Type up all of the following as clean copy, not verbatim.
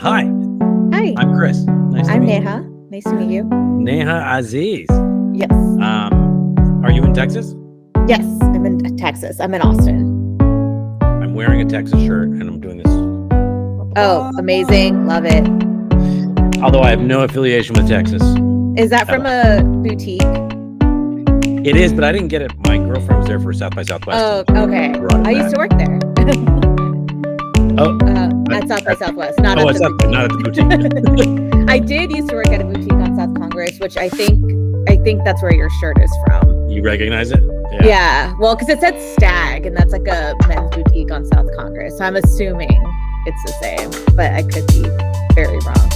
Hi, Hi, I'm Chris. Nice to I'm meet Neha. Nice to meet you. you. Neha Aziz. Yes. Are you in Texas? Yes, I'm in Texas. I'm in Austin. I'm wearing a Texas shirt and I'm doing this. Oh, amazing. Love it. Although I have no affiliation with Texas. Is that from a boutique? It is, but I didn't get it. My girlfriend was there for South by Southwest. Oh, okay. I used to work there. At South by Southwest, not at the boutique. I did used to work at a boutique on South Congress, which I think that's where your shirt is from. You recognize it? Yeah. Well, because it said Stag, and that's like a men's boutique on South Congress. So I'm assuming it's the same, but I could be very wrong.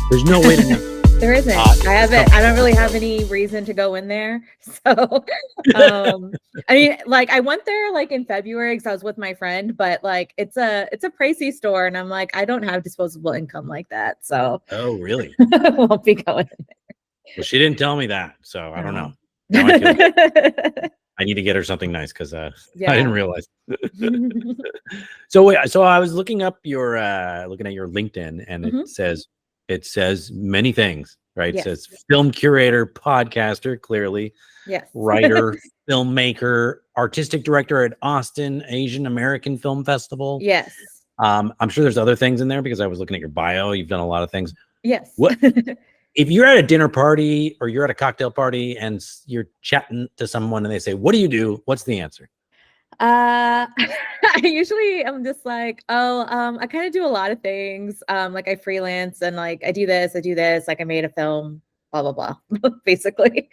There's no way to know. There isn't. I don't really have any reason to go in there. So, I mean, like I went there like in February because I was with my friend, but like it's a pricey store, and I'm like, I don't have disposable income like that. So. Oh, really? I won't be going in there. Well, she didn't tell me that, so I don't know. Now I feel like I need to get her something nice because I didn't realize. So I was looking up your looking at your LinkedIn, and it says many things, right? Yes. It says film curator, podcaster, clearly, yes, writer, filmmaker, artistic director at Austin Asian American Film Festival. Yes. I'm sure there's other things in there because I was looking at your bio. You've done a lot of things. Yes. What if you're at a dinner party or you're at a cocktail party and you're chatting to someone and they say, "What do you do?" What's the answer? I usually am just like, I kind of do a lot of things. Like I freelance and like I do this, like I made a film, blah blah blah. Basically.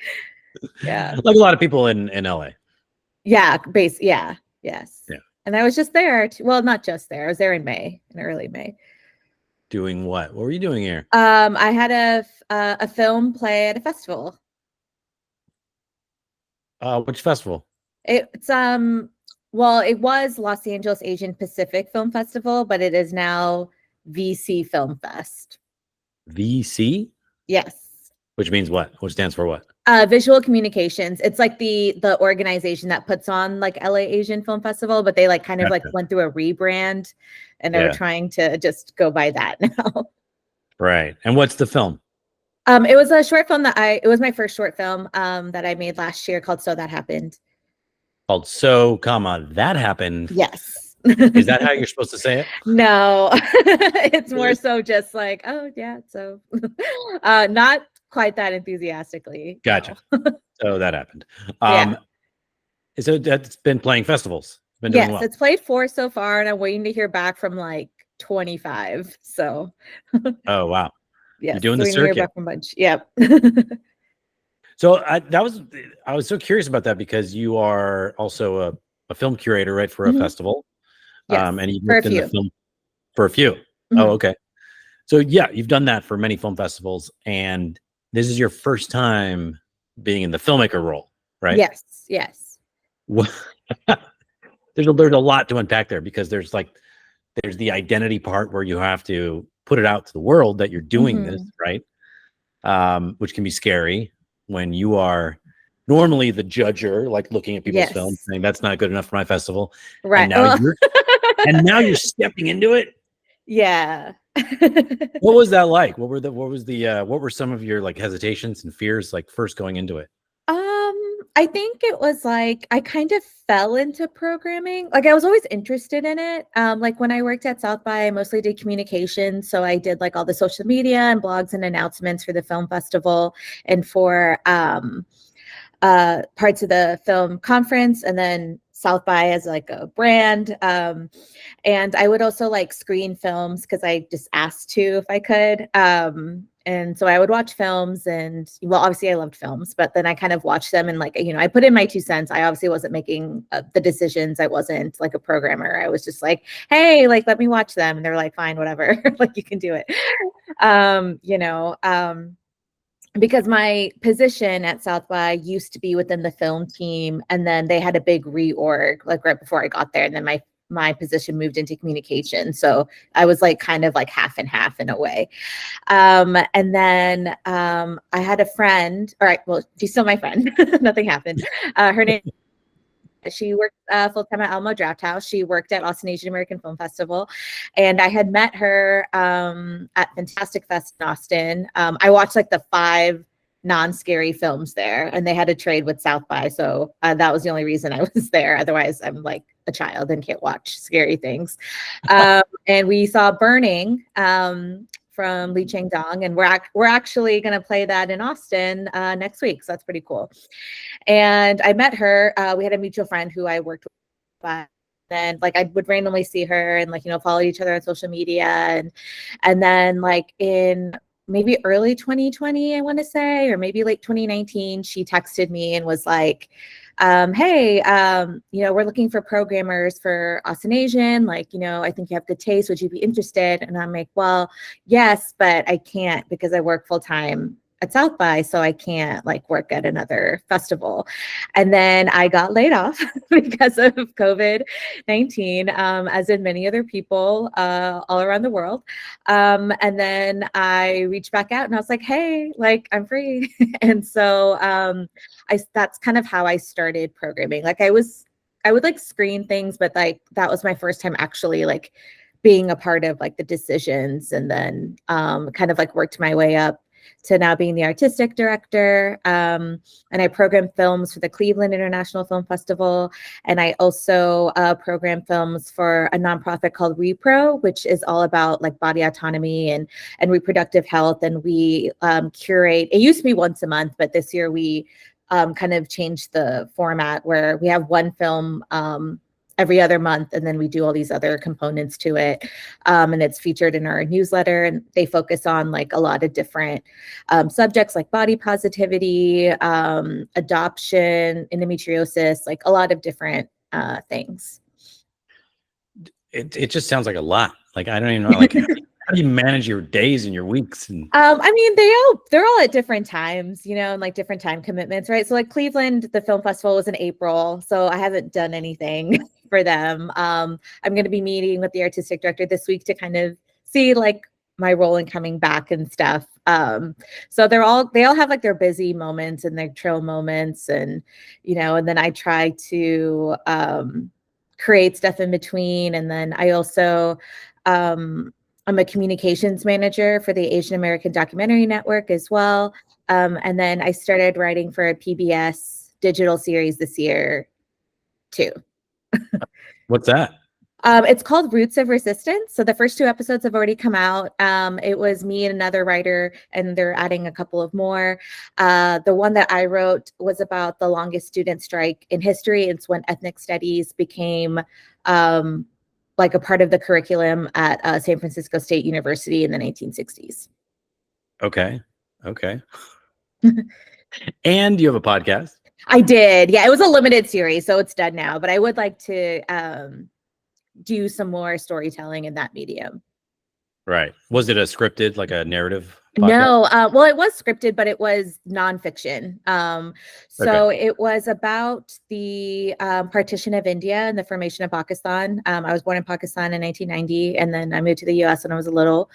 Yeah. Like a lot of people in LA. Yeah, yes. Yeah. And I was just there. Well, not just there. I was there in early May. Doing what? What were you doing here? I had a film play at a festival. Which festival? It's well, it was Los Angeles Asian Pacific Film Festival, but it is now VC Film Fest. VC? Yes. Which means what? Which stands for what? Visual Communications. It's like the organization that puts on like LA Asian Film Festival, but they like kind of like went through a rebrand, and they were trying to just go by that now. Right. And what's the film? It was a short film it was my first short film that I made last year called So That Happened. Called So, That Happened. Yes. Is that how you're supposed to say it? No, it's more so just like, oh yeah, so not quite that enthusiastically. Gotcha. No. So That Happened. So that's been playing festivals. Been doing well. It's played 4 so far, and I'm waiting to hear back from like 25. So. Oh wow. Yes. You're doing the circuit. Yep. So I was so curious about that because you are also a film curator, right, for a festival. Yes, and you've worked in the film for a few. Oh, okay. So yeah, you've done that for many film festivals, and this is your first time being in the filmmaker role, right? Yes. There's a lot to unpack there because there's the identity part where you have to put it out to the world that you're doing this, right? Which can be scary when you are normally the judger, like looking at people's films saying that's not good enough for my festival. Right. And now you're stepping into it. Yeah. What was that like? What were some of your like hesitations and fears like first going into it? I think it was like I kind of fell into programming. Like I was always interested in it. Like when I worked at South by, I mostly did communications. So I did like all the social media and blogs and announcements for the film festival and for parts of the film conference, and then South by as like a brand. And I would also like screen films because I just asked to if I could. And so I would watch films, and well, obviously I loved films, but then I kind of watched them and like, I put in my 2 cents. I obviously wasn't making the decisions. I wasn't like a programmer. I was just like, hey, like, let me watch them. And they're like, fine, whatever, like you can do it. Because my position at South by used to be within the film team, and then they had a big reorg like right before I got there, and then my position moved into communication. So I was like kind of like half and half in a way. And then I had a friend, all right, well, she's still my friend. Nothing happened. Her name She worked full-time at Alamo Drafthouse. She worked at Austin Asian American Film Festival. And I had met her at Fantastic Fest in Austin. I watched like the 5 non-scary films there, and they had a trade with South by. So that was the only reason I was there. Otherwise, I'm like a child and can't watch scary things. And we saw Burning from Lee Chang-dong, and we're actually going to play that in Austin next week. So that's pretty cool. And I met her. We had a mutual friend who I worked with. But then like I would randomly see her and like, follow each other on social media. And then like in maybe early 2020, I want to say, or maybe late 2019, she texted me and was like, hey, we're looking for programmers for Austin Asian. Like, I think you have good taste. Would you be interested? And I'm like, well, yes, but I can't because I work full time at South by, so I can't like work at another festival. And then I got laid off because of COVID-19, as in many other people all around the world. And then I reached back out and I was like, hey, like I'm free. And so that's kind of how I started programming. Like I would like screen things, but like that was my first time actually like being a part of like the decisions, and then kind of like worked my way up to now being the artistic director. And I program films for the Cleveland International Film Festival. And I also program films for a nonprofit called rePRO, which is all about like body autonomy and reproductive health. And we curate, it used to be once a month, but this year we kind of changed the format where we have one film every other month, and then we do all these other components to it, and it's featured in our newsletter, and they focus on like a lot of different subjects like body positivity, adoption, endometriosis, like a lot of different things. It just sounds like a lot. Like I don't even know, like how do you manage your days and your weeks? And I mean, they're all at different times, and like different time commitments, right? So like Cleveland, the film festival was in April, so I haven't done anything for them. I'm going to be meeting with the artistic director this week to kind of see like my role in coming back and stuff. So they all have like their busy moments and their chill moments, and and then I try to create stuff in between. And then I also I'm a communications manager for the Asian American Documentary Network as well. And then I started writing for a PBS digital series this year too. what's that? It's called Roots of Resistance. So the first 2 episodes have already come out. It was me and another writer, and they're adding a couple of more. The one that I wrote was about the longest student strike in history. It's when ethnic studies became like a part of the curriculum at San Francisco State University in the 1960s. Okay. And you have a podcast? I did. Yeah, it was a limited series, so it's done now. But I would like to do some more storytelling in that medium. Right. Was it a scripted, like a narrative podcast? No. Well, it was scripted, but it was nonfiction. So it was about the partition of India and the formation of Pakistan. I was born in Pakistan in 1990, and then I moved to the US when I was little.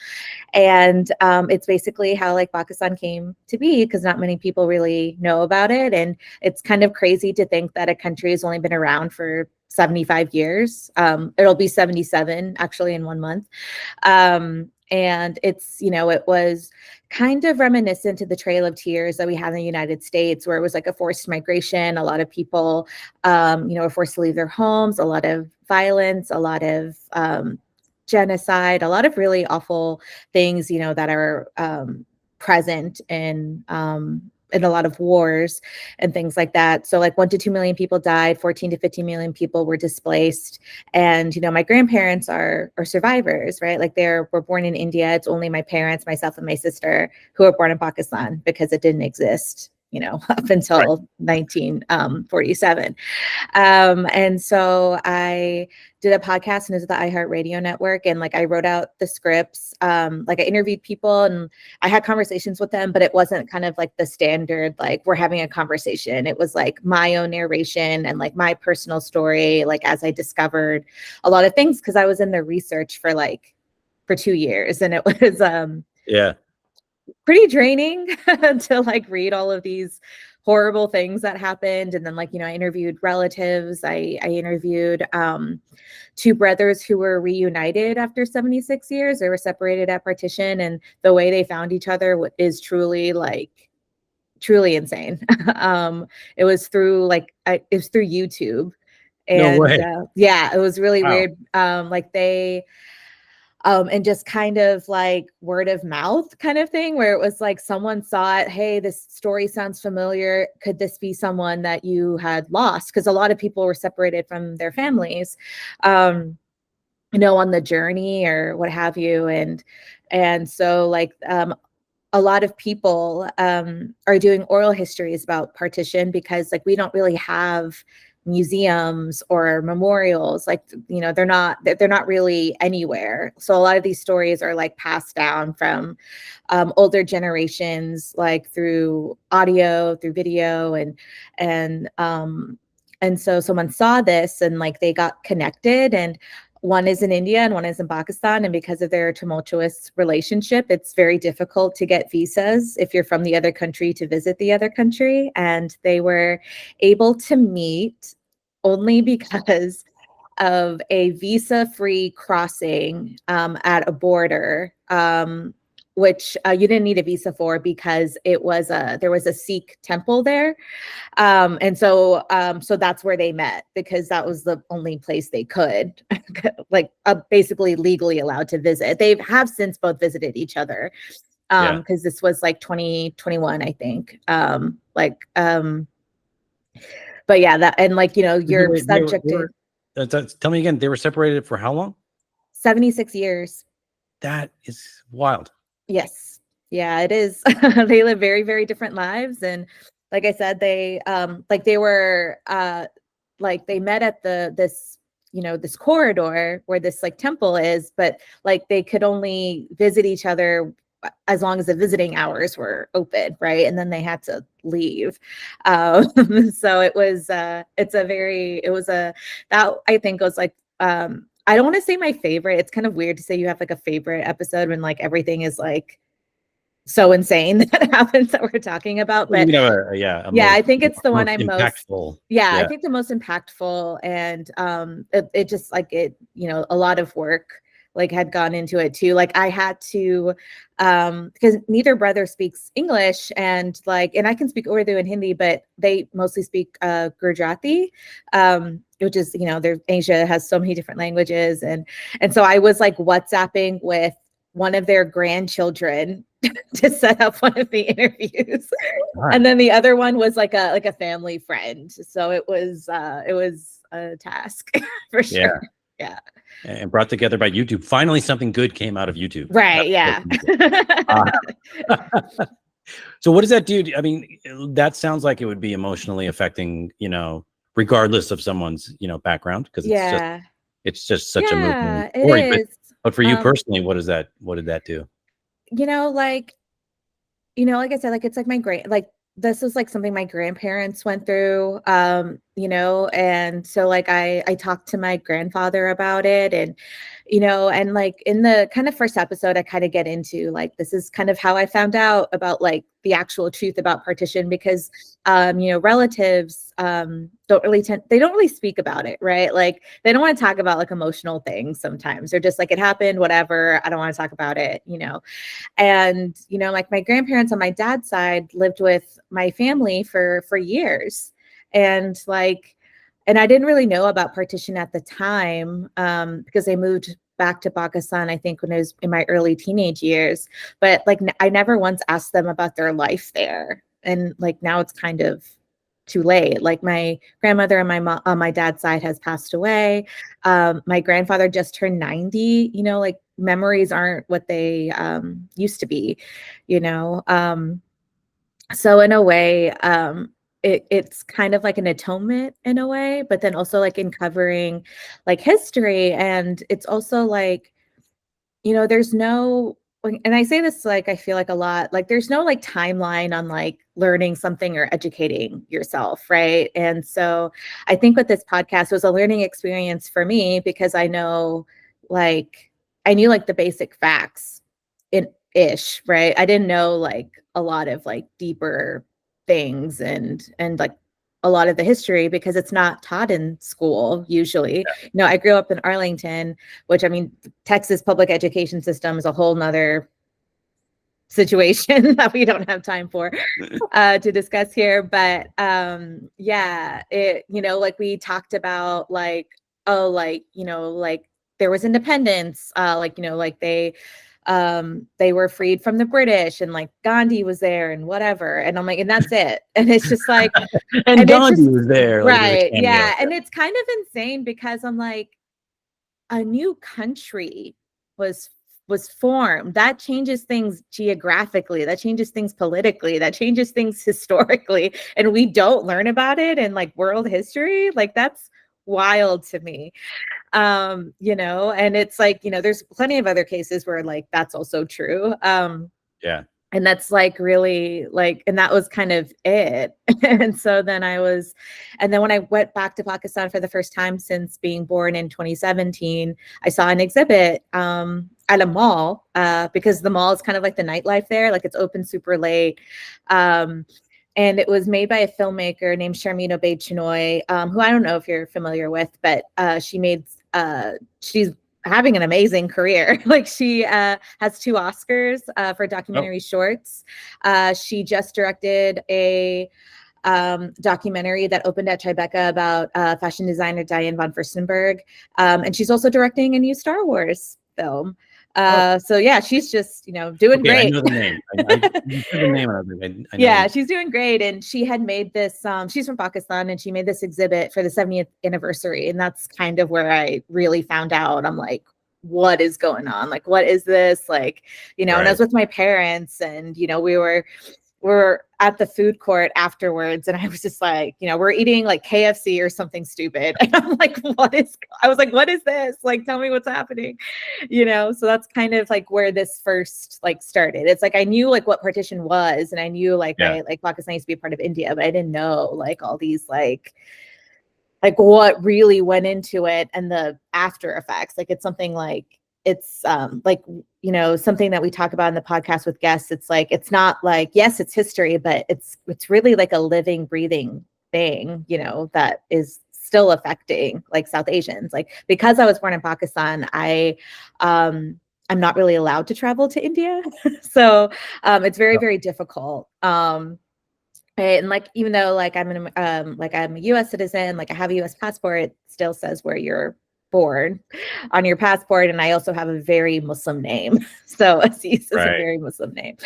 And it's basically how like Pakistan came to be, because not many people really know about it. And it's kind of crazy to think that a country has only been around for 75 years. It'll be 77 actually in 1 month. And it's, it was kind of reminiscent to the Trail of Tears that we had in the United States, where it was like a forced migration. A lot of people, were forced to leave their homes, a lot of violence, a lot of genocide, a lot of really awful things, that are present in a lot of wars and things like that. So like 1 to 2 million people died, 14 to 15 million people were displaced. And, my grandparents are survivors, right? Like were born in India. It's only my parents, myself and my sister who were born in Pakistan, because it didn't exist, up until 1947. And so I did a podcast, and it was the iHeartRadio network. And like, I wrote out the scripts, like I interviewed people and I had conversations with them, but it wasn't kind of like the standard, like we're having a conversation. It was like my own narration and like my personal story, like as I discovered a lot of things, because I was in the research for 2 years, and it was, pretty draining to like read all of these horrible things that happened. And then like, I interviewed relatives. I interviewed two brothers who were reunited after 76 years. They were separated at partition, and the way they found each other is truly insane. It was through YouTube. No And way. yeah, it was really Wow. weird. Like they and just kind of like word of mouth kind of thing, where it was like someone saw it, hey, this story sounds familiar. Could this be someone that you had lost? Because a lot of people were separated from their families, on the journey or what have you. And so like a lot of people are doing oral histories about partition, because like we don't really have museums or memorials, like they're not really anywhere. So a lot of these stories are like passed down from older generations, like through audio, through video, and so someone saw this and like they got connected, and one is in India and one is in Pakistan. And because of their tumultuous relationship, it's very difficult to get visas if you're from the other country to visit the other country. And they were able to meet only because of a visa-free crossing at a border, which you didn't need a visa for, because there was a Sikh temple there. And so that's where they met, because that was the only place they could like basically legally allowed to visit. They have since both visited each other, because this was like 2021, I think. But yeah, that, and like, you're subjected. Tell me again, they were separated for how long? 76 years. That is wild. Yes. Yeah, it is. They live very, very different lives. And like I said, they they met at this corridor where this like temple is, but like they could only visit each other as long as the visiting hours were open, right? And then they had to leave. So it was that I think was like I don't want to say my favorite. It's kind of weird to say you have like a favorite episode when like everything is like so insane that happens that we're talking about. But I think it's the one I'm impactful. I think the most impactful. And it just like it, a lot of work like had gone into it too. Like I had to, because neither brother speaks English, and I can speak Urdu and Hindi, but they mostly speak Gujarati, which is, Asia has so many different languages. And so I was like WhatsApping with one of their grandchildren to set up one of the interviews. Right. And then the other one was like a family friend. So it was a task for sure. Yeah. And brought together by YouTube. Finally, something good came out of YouTube. Right. Yeah. So what does that do? I mean, that sounds like it would be emotionally affecting, regardless of someone's, background, because it's just such a movement story. But for you personally, what did that do? Like I said, like it's like this is like something my grandparents went through, and so like I talked to my grandfather about it, and and like in the kind of first episode, I kind of get into like, this is kind of how I found out about like the actual truth about partition, because relatives don't really speak about it, right? Like they don't want to talk about like emotional things. Sometimes they're just like, it happened, whatever, I don't want to talk about it, and like my grandparents on my dad's side lived with my family for years, and I didn't really know about partition at the time, because they moved back to Pakistan, I think, when I was in my early teenage years. But like, I never once asked them about their life there. And like, now it's kind of too late. Like my grandmother on my dad's side has passed away. My grandfather just turned 90, like memories aren't what they used to be, so in a way, it's kind of like an atonement in a way, but then also like in covering like history. And it's also like, there's no, and I say this like I feel like a lot, like there's no like timeline on like learning something or educating yourself, right? And so I think with this podcast was a learning experience for me, because I knew like the basic facts in ish, right? I didn't know like a lot of like deeper things and like a lot of the history, because it's not taught in school usually. I grew up in Arlington, which, I mean, Texas public education system is a whole nother situation that we don't have time for to discuss here. But it, like we talked about, like, oh, like, like there was independence, like, like they were freed from the British, and like Gandhi was there and whatever. And I'm like, and that's it. And it's just like, and Gandhi was there. Right. Yeah. And it's kind of insane, because I'm like, a new country was formed. That changes things geographically, that changes things politically, that changes things historically, and we don't learn about it in like world history. Like, that's wild to me. And it's like, there's plenty of other cases where like that's also true. And that's like really like, and that was kind of it. And so then when I went back to Pakistan for the first time since being born in 2017, I saw an exhibit at a mall, because the mall is kind of like the nightlife there, like it's open super late. And it was made by a filmmaker named Sharmeen Obaid Chinoy, who I don't know if you're familiar with, but she's having an amazing career. Like, she has 2 Oscars for documentary shorts. She just directed a documentary that opened at Tribeca about fashion designer Diane von Furstenberg. And she's also directing a new Star Wars film. So yeah, she's just, doing great. I know the name. I said the name of it. I know. Yeah, she's doing great. And she had made this, she's from Pakistan, and she made this exhibit for the 70th anniversary. And that's kind of where I really found out. I'm like, what is going on? Like, what is this? Like, and I was with my parents, and, we were at the food court afterwards, and I was just like, we're eating like KFC or something stupid. And I'm like, what is this? Like, tell me what's happening, So that's kind of like where this first like started. It's like, I knew like what partition was, and I knew like, like Pakistan used to be a part of India, but I didn't know like all these like what really went into it and the after effects. Like, it's something like, it's like, something that we talk about in the podcast with guests. It's like, it's not like, yes, it's history, but it's really like a living, breathing thing, that is still affecting like South Asians. Like, because I was born in Pakistan, I'm not really allowed to travel to India. So it's very, very difficult. And like, even though like I'm a US citizen, like I have a US passport, it still says where you're born on your passport. And I also have a very Muslim name. So Aziz is a very Muslim name.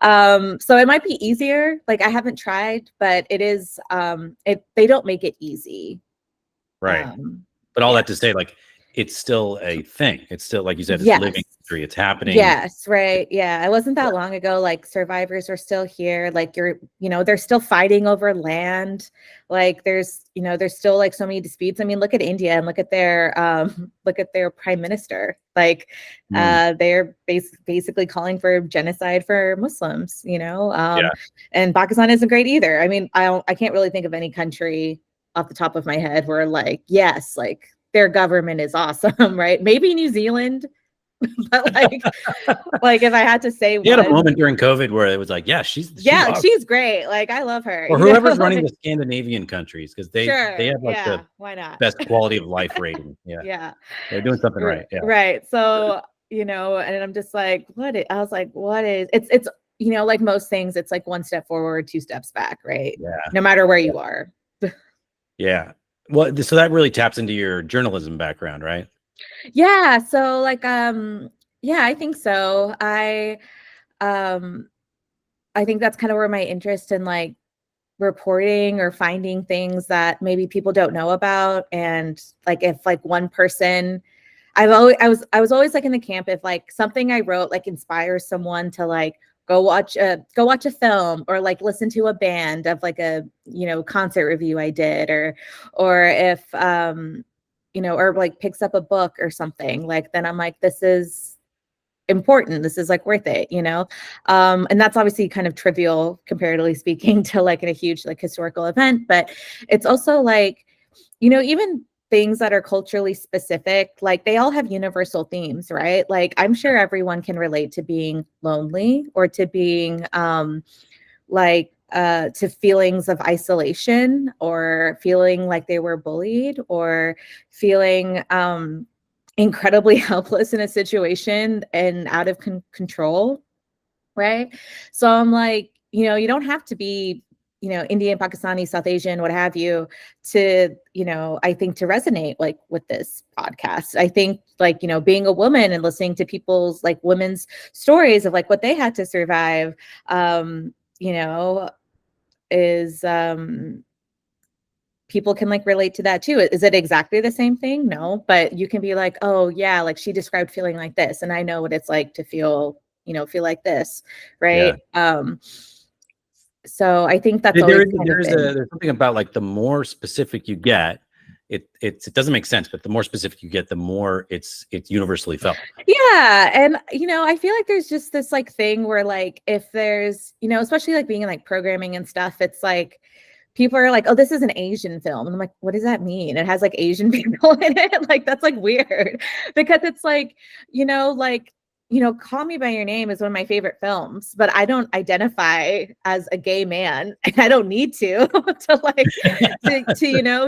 So it might be easier. Like, I haven't tried, but it is, they don't make it easy. Right. But all that to say, like, it's still a thing. It's still, like you said, it's living history. It's happening. Yes. Right. Yeah. It wasn't that long ago. Like, survivors are still here. Like, they're still fighting over land. Like, there's still like so many disputes. I mean, look at India and look at their prime minister. Like, they're basically calling for genocide for Muslims, and Pakistan isn't great either. I mean, I can't really think of any country off the top of my head where like, yes, like, their government is awesome, right? Maybe New Zealand, but like if I had to say, you had a moment during COVID where it was like, she's awesome. She's great. Like, I love her. Or whoever's running the Scandinavian countries, because they have like the why not? best quality of life rating. Yeah, they're doing something right. Yeah, right. So and I'm just like, what is? It's like most things, it's like 1 step forward, 2 steps back, right? Yeah. No matter where you are. Yeah. Well, so that really taps into your journalism background, right? Yeah. So like, I think so. I think that's kind of where my interest in like reporting or finding things that maybe people don't know about. And like, if like one person, I was always like in the camp, if like something I wrote like inspires someone to like go watch a film, or like listen to a band of like a concert review I did, or if or like picks up a book or something, like, then I'm like, this is important, this is like worth it, and that's obviously kind of trivial comparatively speaking to like in a huge like historical event, but it's also like, even things that are culturally specific, like they all have universal themes, right? Like, I'm sure everyone can relate to being lonely, or to being like to feelings of isolation, or feeling like they were bullied, or feeling incredibly helpless in a situation and out of control, right? So I'm like, you don't have to be, Indian, Pakistani, South Asian, what have you, to, I think to resonate like with this podcast. I think like, being a woman and listening to people's like women's stories of like what they had to survive, is people can like relate to that too. Is it exactly the same thing? No, but you can be like, oh yeah, like she described feeling like this, and I know what it's like to feel, feel like this, right? So I think that's always there's something about like the more specific you get, it doesn't make sense, but the more specific you get, the more it's universally felt. Yeah. And I feel like there's just this like thing where like if there's, especially like being in like programming and stuff, it's like people are like, oh, this is an Asian film. And I'm like, what does that mean? It has like Asian people in it. Like, that's like weird, because it's like, Call Me by Your Name is one of my favorite films, but I don't identify as a gay man. And I don't need to,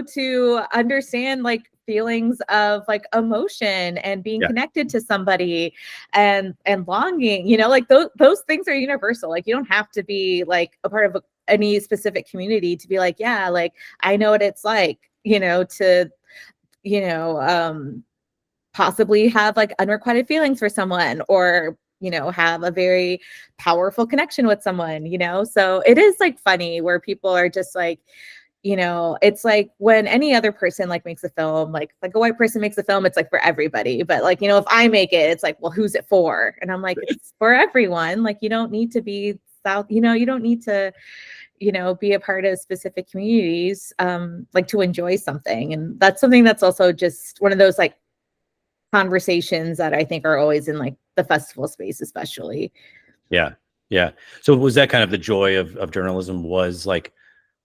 to understand like feelings of like emotion and being connected to somebody and longing, like those things are universal. Like, you don't have to be like a part of any specific community to be like, yeah, like I know what it's like, to, possibly have like unrequited feelings for someone, or, have a very powerful connection with someone, so it is like funny where people are just like, it's like when any other person like makes a film, like a white person makes a film, it's like for everybody. But like, if I make it, it's like, well, who's it for? And I'm like, it's for everyone. Like, you don't need to be South, you don't need to, be a part of specific communities, like to enjoy something. And that's something that's also just one of those like conversations that I think are always in like the festival space, especially. Yeah. So was that kind of the joy of journalism, was like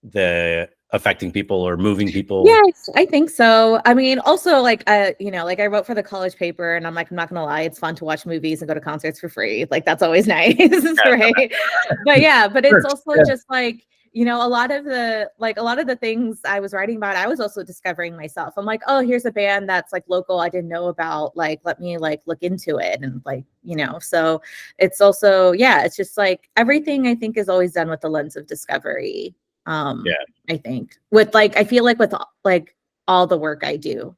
the affecting people or moving people? Yes, I think so. I mean, also like, like I wrote for the college paper, and I'm like, I'm not gonna lie, it's fun to watch movies and go to concerts for free. Like, that's always nice, right? But it's also just like, a lot of the things I was writing about, I was also discovering myself. I'm like, oh, here's a band that's like local I didn't know about. Like, let me like look into it. And like, so it's also, it's just like everything I think is always done with the lens of discovery. I think with like, I feel like with like all the work I do,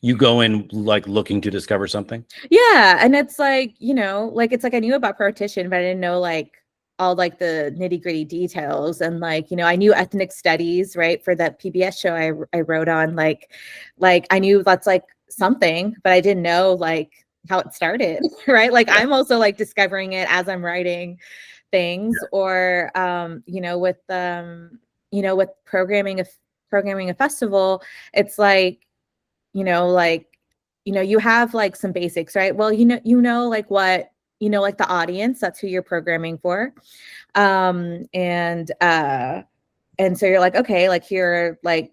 you go in like looking to discover something. Yeah. And it's like, like, it's like I knew about partition, but I didn't know like all like the nitty gritty details. And like, I knew ethnic studies, right, for that PBS show I wrote on, like I knew that's like something, but I didn't know like how it started, right? Like, I'm also like discovering it as I'm writing things, or with programming a festival, it's like, you have like some basics, right? Well, like what, like the audience, that's who you're programming for. And so you're like, okay, like here, like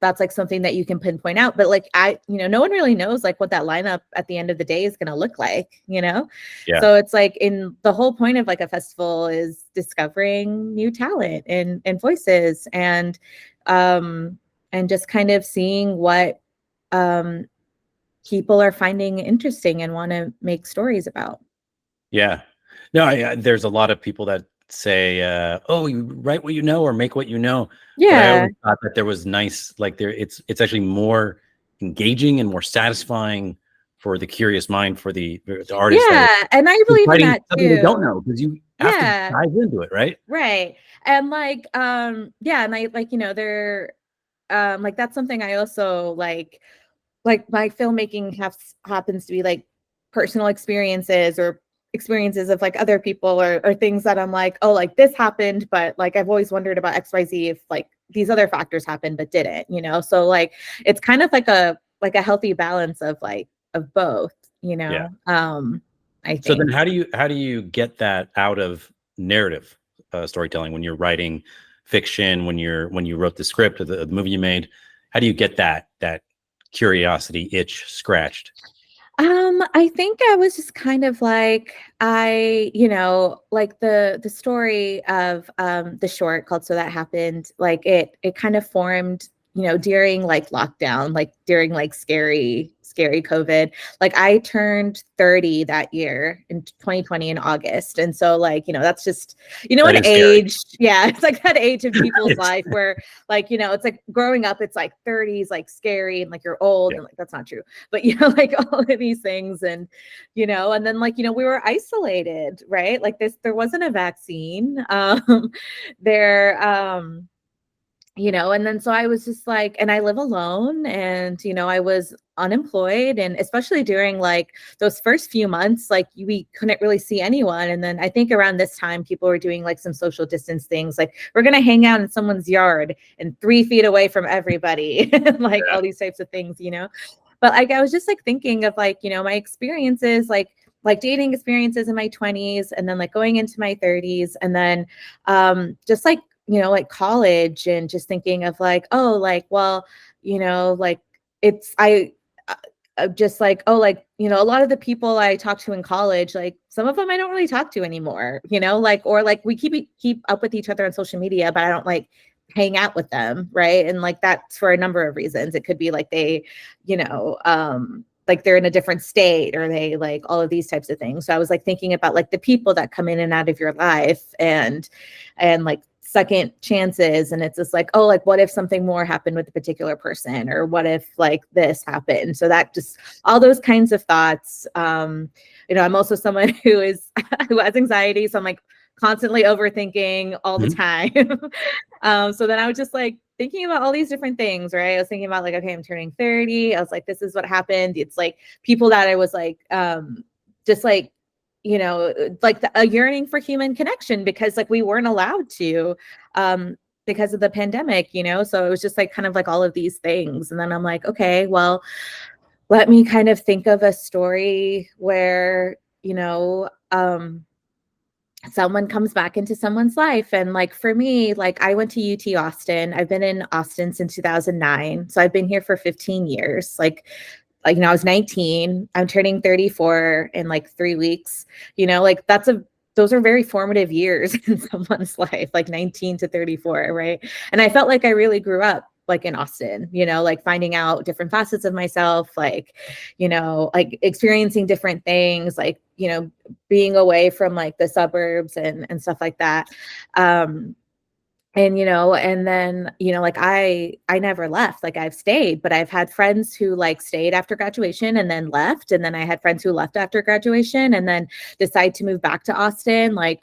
that's like something that you can pinpoint out. But like, no one really knows like what that lineup at the end of the day is going to look like, So it's like, in the whole point of like a festival is discovering new talent and voices, and just kind of seeing what people are finding interesting and want to make stories about. Yeah. No, there's a lot of people that say, oh, you write what you know or make what you know. Yeah. But I always thought that there was nice, like it's actually more engaging and more satisfying for the curious mind, for the artist. Yeah. And I believe in that too. You don't know, because you have to dive into it, right? Right. And like, and I like, they're like, that's something I also like my filmmaking happens to be like personal experiences, or experiences of like other people, or things that I'm like, oh, like this happened, but like I've always wondered about XYZ if like these other factors happened but didn't, so like it's kind of like a healthy balance of like of both, I think. So then how do you get that out of narrative storytelling when you're writing fiction, when you wrote the script of the movie you made? How do you get that curiosity itch scratched? I think I was just kind of like, like the story of the short called So That Happened, like it kind of formed, during like lockdown, like during like scary COVID. Like I turned 30 that year in 2020 in August. And so like, that's just, That an is scary. age. Yeah, it's like that age in people's life where like, it's like growing up, it's like 30s, like scary and like you're old and like that's not true. But like all of these things and and then like we were isolated, right? Like there wasn't a vaccine. There and then so I was just like, and I live alone and I was unemployed, and especially during like those first few months, like we couldn't really see anyone. And then I think around this time people were doing like some social distance things, like we're gonna hang out in someone's yard and 3 feet away from everybody and like all these types of things. But like I was just like thinking of like my experiences, like dating experiences in my 20s and then like going into my 30s, and then just like like college, and just thinking of like, oh, like, well, like it's just like, oh, like, a lot of the people I talked to in college, like some of them I don't really talk to anymore, like, or like we keep up with each other on social media, but I don't like hang out with them, right? And like that's for a number of reasons. It could be like they, like they're in a different state, or they like all of these types of things. So I was like thinking about like the people that come in and out of your life, and like second chances. And it's just like, oh, like what if something more happened with a particular person, or what if like this happened? So that just all those kinds of thoughts. I'm also someone who has anxiety, so I'm like constantly overthinking all the time. So then I was just like thinking about all these different things, right? I was thinking about like, okay, I'm turning 30. I was like, this is what happened. It's like people that I was like, just like, like a yearning for human connection, because like we weren't allowed to, because of the pandemic, so it was just like kind of like all of these things. And then I'm like, okay, well, let me kind of think of a story where, someone comes back into someone's life. And like for me, like I went to UT Austin. I've been in Austin since 2009. So I've been here for 15 years. Like I was 19, I'm turning 34 in like 3 weeks, like those are very formative years in someone's life, like 19 to 34, right? And I felt like I really grew up like in Austin, like finding out different facets of myself, like, like experiencing different things, like, being away from like the suburbs and stuff like that. And and then like I never left, like I've stayed, but I've had friends who like stayed after graduation and then left, and then I had friends who left after graduation and then decide to move back to Austin, like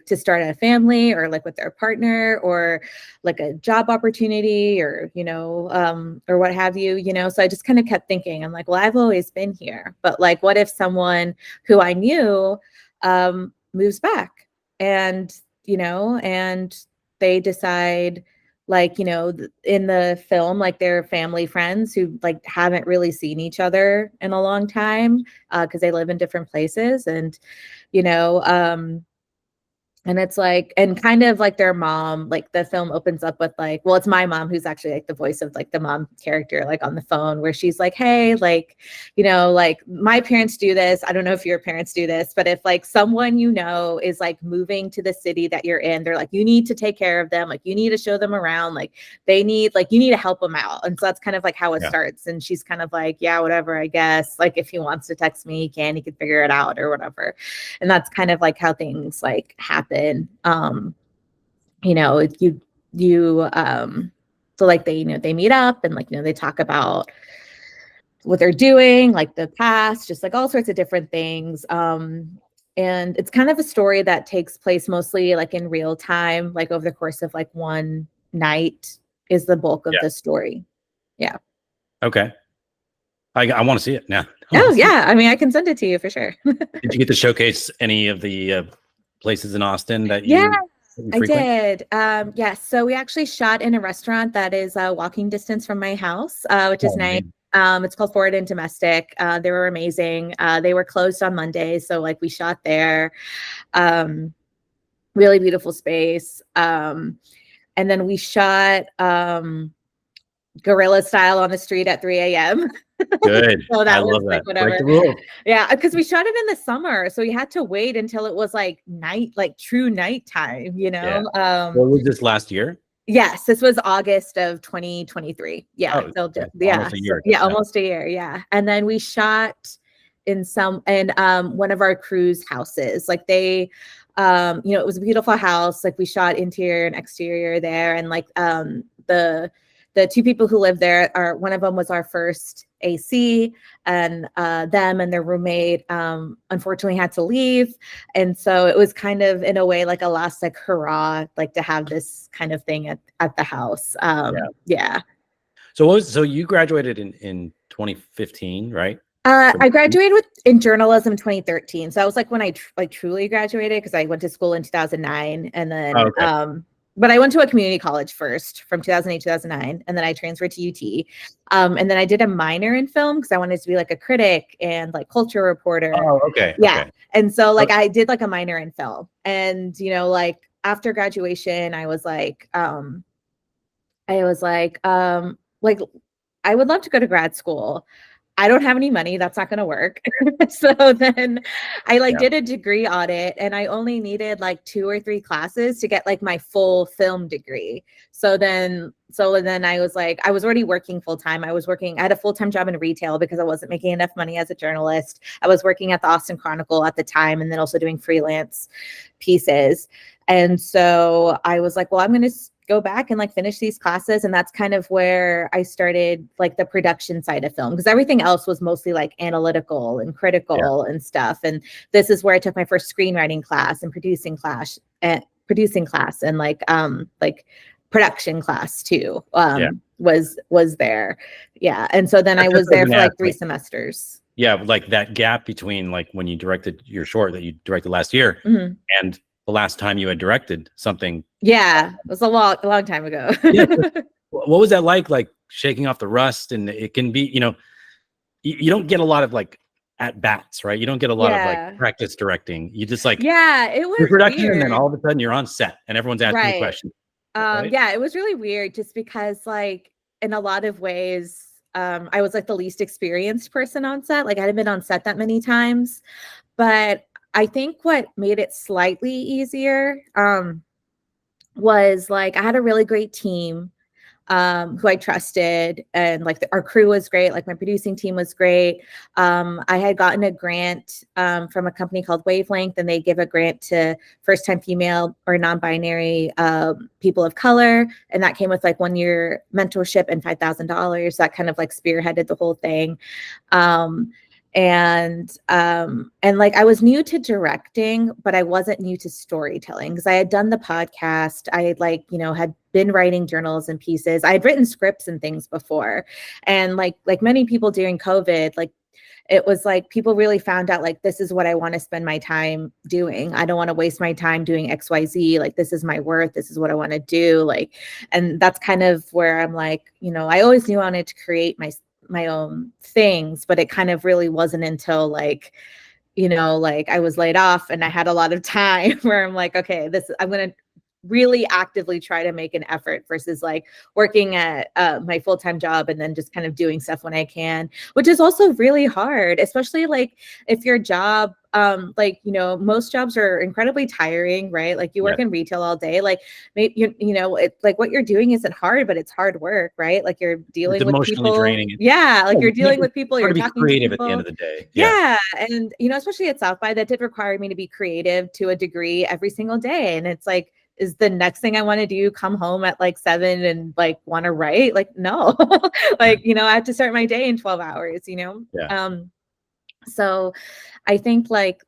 to start a family, or like with their partner, or like a job opportunity, or or what have you. So I just kind of kept thinking, I'm like, well, I've always been here, but like what if someone who I knew moves back, and and they decide, like, in the film, like they're family friends who like haven't really seen each other in a long time, because they live in different places. And you know and it's like, and kind of like their mom, like the film opens up with like, well, it's my mom who's actually like the voice of like the mom character, like on the phone, where she's like, hey, like, like my parents do this. I don't know if your parents do this, but if like someone is like moving to the city that you're in, they're like, you need to take care of them. Like you need to show them around. Like they need, like, you need to help them out. And so that's kind of like how it starts. And she's kind of like, yeah, whatever, I guess. Like if he wants to text me, he can figure it out or whatever. And that's kind of like how things like happen. So like they meet up, and like they talk about what they're doing, like the past, just like all sorts of different things. And it's kind of a story that takes place mostly like in real time, like over the course of like one night is the bulk of the story. Yeah. Okay. I want to see it now. Oh yeah, I mean, I can send it to you for sure. Did you get to showcase any of the places in Austin that Yeah, you I frequent? did. Yes. So we actually shot in a restaurant that is walking distance from my house, which is nice. It's called Forward and Domestic. They were amazing. They were closed on Monday, so like we shot there. Really beautiful space. And then we shot guerrilla style on the street at 3 a.m. Good. So I that was love like that. whatever. Break the rules. Yeah, because we shot it in the summer, so we had to wait until it was like night, like true nighttime, you know. What was this last year? Yes, this was August of 2023. Yeah, Oh, so okay. yeah, Almost a year ago. yeah, almost a year. Yeah, and then we shot in one of our crew's houses. Like they, you know, it was a beautiful house. Like we shot interior and exterior there, and like the two people who lived there are, one of them was our first AC, and them and their roommate unfortunately had to leave, and so it was kind of in a way like a last like hurrah, like to have this kind of thing at the house. Yeah. So you graduated in 2015, right? I graduated in journalism 2013. So that was like when I truly graduated, because I went to school in 2009, and then but I went to a community college first from 2008 2009, and then I transferred to UT, and then I did a minor in film because I wanted to be like a critic and like culture reporter. Oh, okay. Yeah, okay. And so like I did like a minor in film, and you know, like after graduation, I was like I would love to go to grad school. I don't have any money. That's not going to work. So then I did a degree audit, and I only needed like 2 or 3 classes to get like my full film degree. So then I was like, I was already working full time. I had a full-time job in retail because I wasn't making enough money as a journalist. I was working at the Austin Chronicle at the time, and then also doing freelance pieces. And so I was like, well, I'm going to go back and like finish these classes. And that's kind of where I started like the production side of film, because everything else was mostly like analytical and critical and stuff. And this is where I took my first screenwriting class and producing class and like production class too, was there. Yeah. And so then I was there for like 3 semesters. Yeah. Like that gap between like when you directed your short that you directed last year and the last time you had directed something. Yeah, it was a long time ago. What was that like shaking off the rust? And it can be, you know, you don't get a lot of like at bats, right? You don't get a lot of like practice directing. You just like, it was production, weird. and then all of a sudden you're on set and everyone's asking you questions. Right? Yeah, it was really weird just because like in a lot of ways, I was like the least experienced person on set. Like I hadn't been on set that many times, but I think what made it slightly easier was like I had a really great team who I trusted, and like our crew was great. Like my producing team was great. I had gotten a grant from a company called Wavelength, and they give a grant to first-time female or non-binary people of color, and that came with like 1-year mentorship and $5,000. That kind of like spearheaded the whole thing. And like I was new to directing, but I wasn't new to storytelling because I had done the podcast. I had like, you know, had been writing journalism pieces. I had written scripts and things before. And like many people during COVID, like it was like people really found out like this is what I want to spend my time doing. I don't want to waste my time doing XYZ. Like this is my worth. This is what I want to do. Like, and that's kind of where I'm like, you know, I always knew I wanted to create my own things, but it kind of really wasn't until like, you know, like I was laid off and I had a lot of time where I'm like, okay, I'm going to really actively try to make an effort versus like working at my full-time job and then just kind of doing stuff when I can, which is also really hard, especially like if your job, like, you know, most jobs are incredibly tiring, right? Like you work in retail all day, like maybe you know, it's like what you're doing isn't hard, but it's hard work, right? Like you're dealing with people. Draining. Yeah, like you're dealing with people. You're talking creative to people. At the end of the day. Yeah, and you know, especially at South by, that did require me to be creative to a degree every single day, and it's like, is the next thing I want to do come home at like 7 and like want to write? Like, no. Like, you know, I have to start my day in 12 hours, you know? So I think like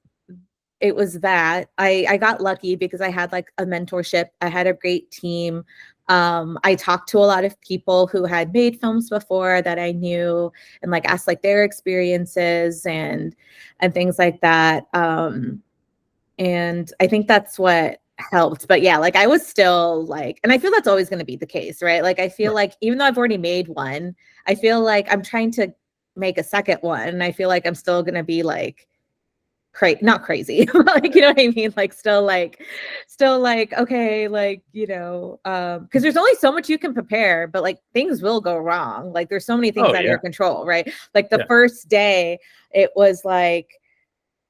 it was that I got lucky because I had like a mentorship. I had a great team. I talked to a lot of people who had made films before that I knew, and like asked like their experiences and things like that. And I think that's what helped. But yeah, like I was still like, and I feel that's always going to be the case, right? Like I feel like even though I've already made one, I feel like I'm trying to make a second one, and I feel like I'm still going to be like not crazy, like, you know what I mean? Like, still like, okay, like, you know, because there's only so much you can prepare, but like things will go wrong. Like, there's so many things out of your control, right? Like the first day, it was like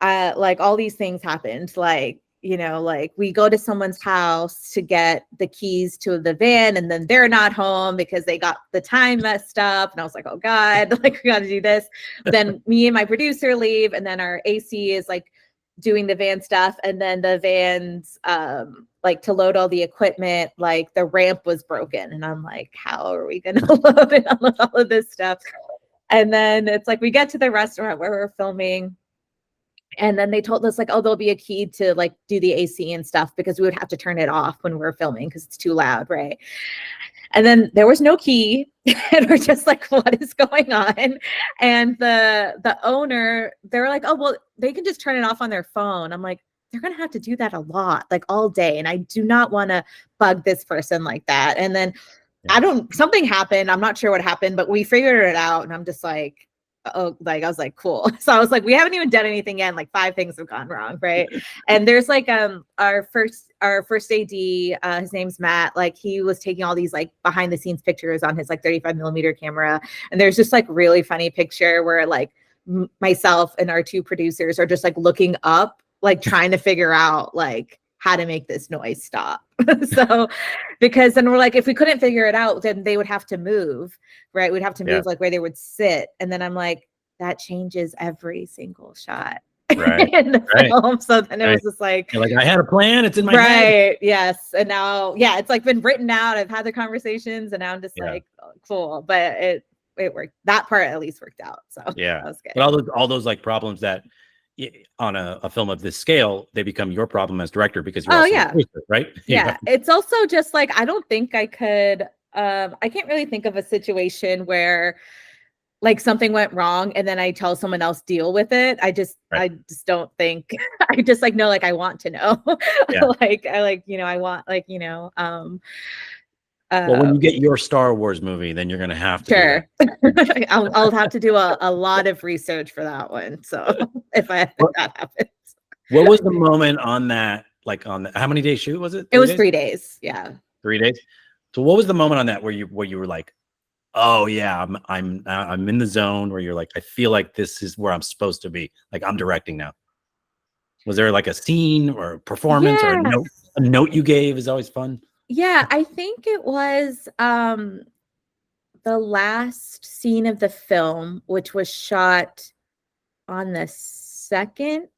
all these things happened. Like, you know, like we go to someone's house to get the keys to the van, and then they're not home because they got the time messed up. And I was like, oh God, like we got to do this. Then me and my producer leave, and then our AC is like doing the van stuff. And then the van's like to load all the equipment, like the ramp was broken. And I'm like, how are we going to load it, all of this stuff? And then it's like we get to the restaurant where we're filming. And then they told us like, oh, there'll be a key to like do the AC and stuff, because we would have to turn it off when we're filming because it's too loud, right? And then there was no key, and we're just like, what is going on? And the owner, they were like, oh, well, they can just turn it off on their phone. I'm like, they're gonna have to do that a lot, like all day, and I do not want to bug this person like that. And then something happened. I'm not sure what happened, but we figured it out, and I'm just like, oh, like I was like, cool. So I was like, we haven't even done anything yet. Like 5 things have gone wrong, right? And there's like our first AD, his name's Matt. Like he was taking all these like behind the scenes pictures on his like 35mm camera, and there's just like really funny picture where like myself and our 2 producers are just like looking up, like trying to figure out like how to make this noise stop. So, because then we're like, if we couldn't figure it out, then they would have to move, right? We'd have to move like where they would sit. And then I'm like, that changes every single shot in the film. So then it was just like, you're like, I had a plan, it's in my head. Yes. And now, it's like been written out. I've had the conversations, and now I'm just like, oh, cool. But it worked. That part at least worked out. So that was good. But all those like problems that on a film of this scale, they become your problem as director, because you're also a producer, right? It's also just like, I don't think I could, I can't really think of a situation where like something went wrong and then I tell someone else deal with it. I just don't think, I just like, no, like I want to know. Like, I want like, well, when you get your Star Wars movie, then you're going to have to. Sure. I'll have to do a lot of research for that one. So if that happens. What was the moment on that? Like on the, how many days shoot was it? It was 3 days. Yeah. 3 days. So what was the moment on that where you were like, oh yeah, I'm in the zone, where you're like, I feel like this is where I'm supposed to be. Like I'm directing now. Was there like a scene or a performance or a note you gave? Is always fun. Yeah, I think it was the last scene of the film, which was shot on the second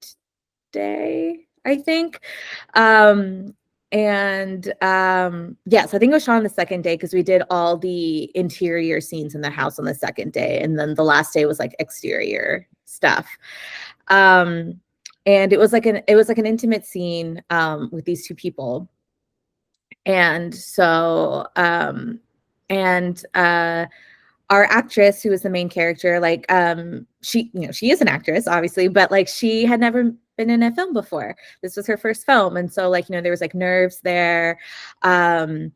day, I think. Yes, I think it was shot on the second day because we did all the interior scenes in the house on the second day, and then the last day was like exterior stuff. And it was like an intimate scene with these 2 people. And so, our actress, who was the main character, like, she is an actress, obviously, but like she had never been in a film before. This was her first film. And so like, there was like nerves there. I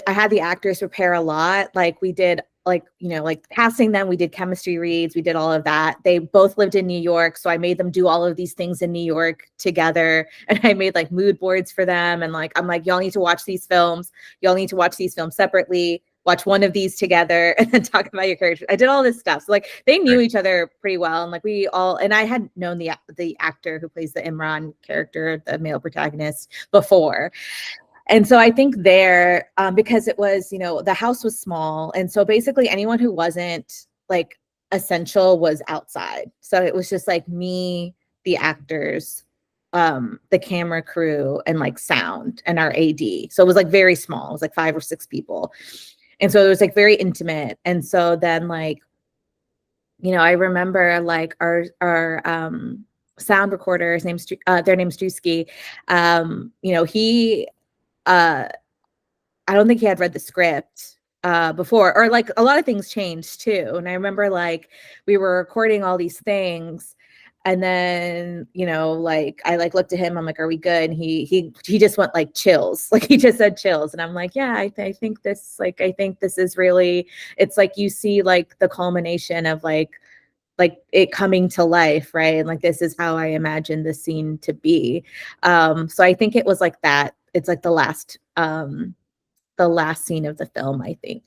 had the actors prepare a lot. Like we did like casting them, we did chemistry reads, we did all of that. They both lived in New York, so I made them do all of these things in New York together, and I made like mood boards for them, and like I'm like, y'all need to watch these films, separately, watch one of these together, and then talk about your characters. I did all this stuff, so like they knew each other pretty well, and like and I had known the actor who plays the Imran character, the male protagonist, before. And so I think there, because it was, the house was small. And so basically anyone who wasn't like essential was outside. So it was just like me, the actors, the camera crew, and like sound, and our AD. So it was like very small. It was like 5 or 6 people. And so it was like very intimate. And so then like, I remember like our sound recorder, their name's Drewski. He, I don't think he had read the script before, or like a lot of things changed too. And I remember like we were recording all these things, and then like I like looked at him, I'm like, are we good? And he just went like chills, like he just said chills, and I'm like, yeah, I think this is really, it's like you see like the culmination of like like it coming to life, right? And like, this is how I imagine the scene to be. So I think it was like that. It's like the last scene of the film, I think.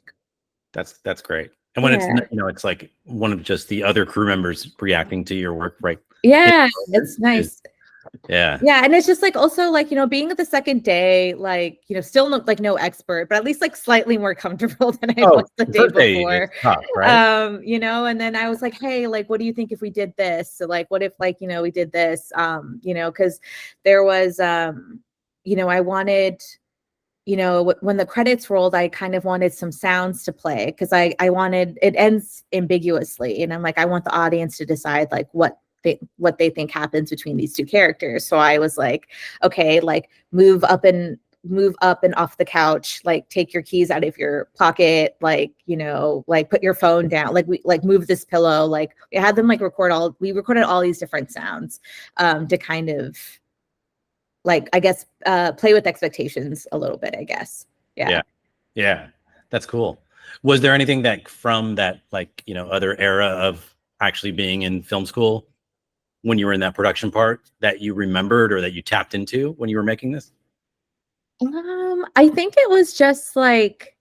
That's great. And when it's, it's like one of just the other crew members reacting to your work, right? Yeah, it's nice. Yeah. And it's just like also like, being at the second day, like, still like no expert, but at least like slightly more comfortable than I was the day before. Tough, right? And then I was like, hey, like, what do you think if we did this? So like, what if like, we did this, because there was, I wanted, when the credits rolled, I kind of wanted some sounds to play because I wanted, it ends ambiguously. And I'm like, I want the audience to decide like what they think happens between these two characters. So I was like, okay, like move up and off the couch, like take your keys out of your pocket, like, like put your phone down, like move this pillow. Like we had them like we recorded all these different sounds to kind of like, I guess, play with expectations a little bit, I guess. Yeah. That's cool. Was there anything that from that, like, other era of actually being in film school when you were in that production part that you remembered or that you tapped into when you were making this? I think it was just like,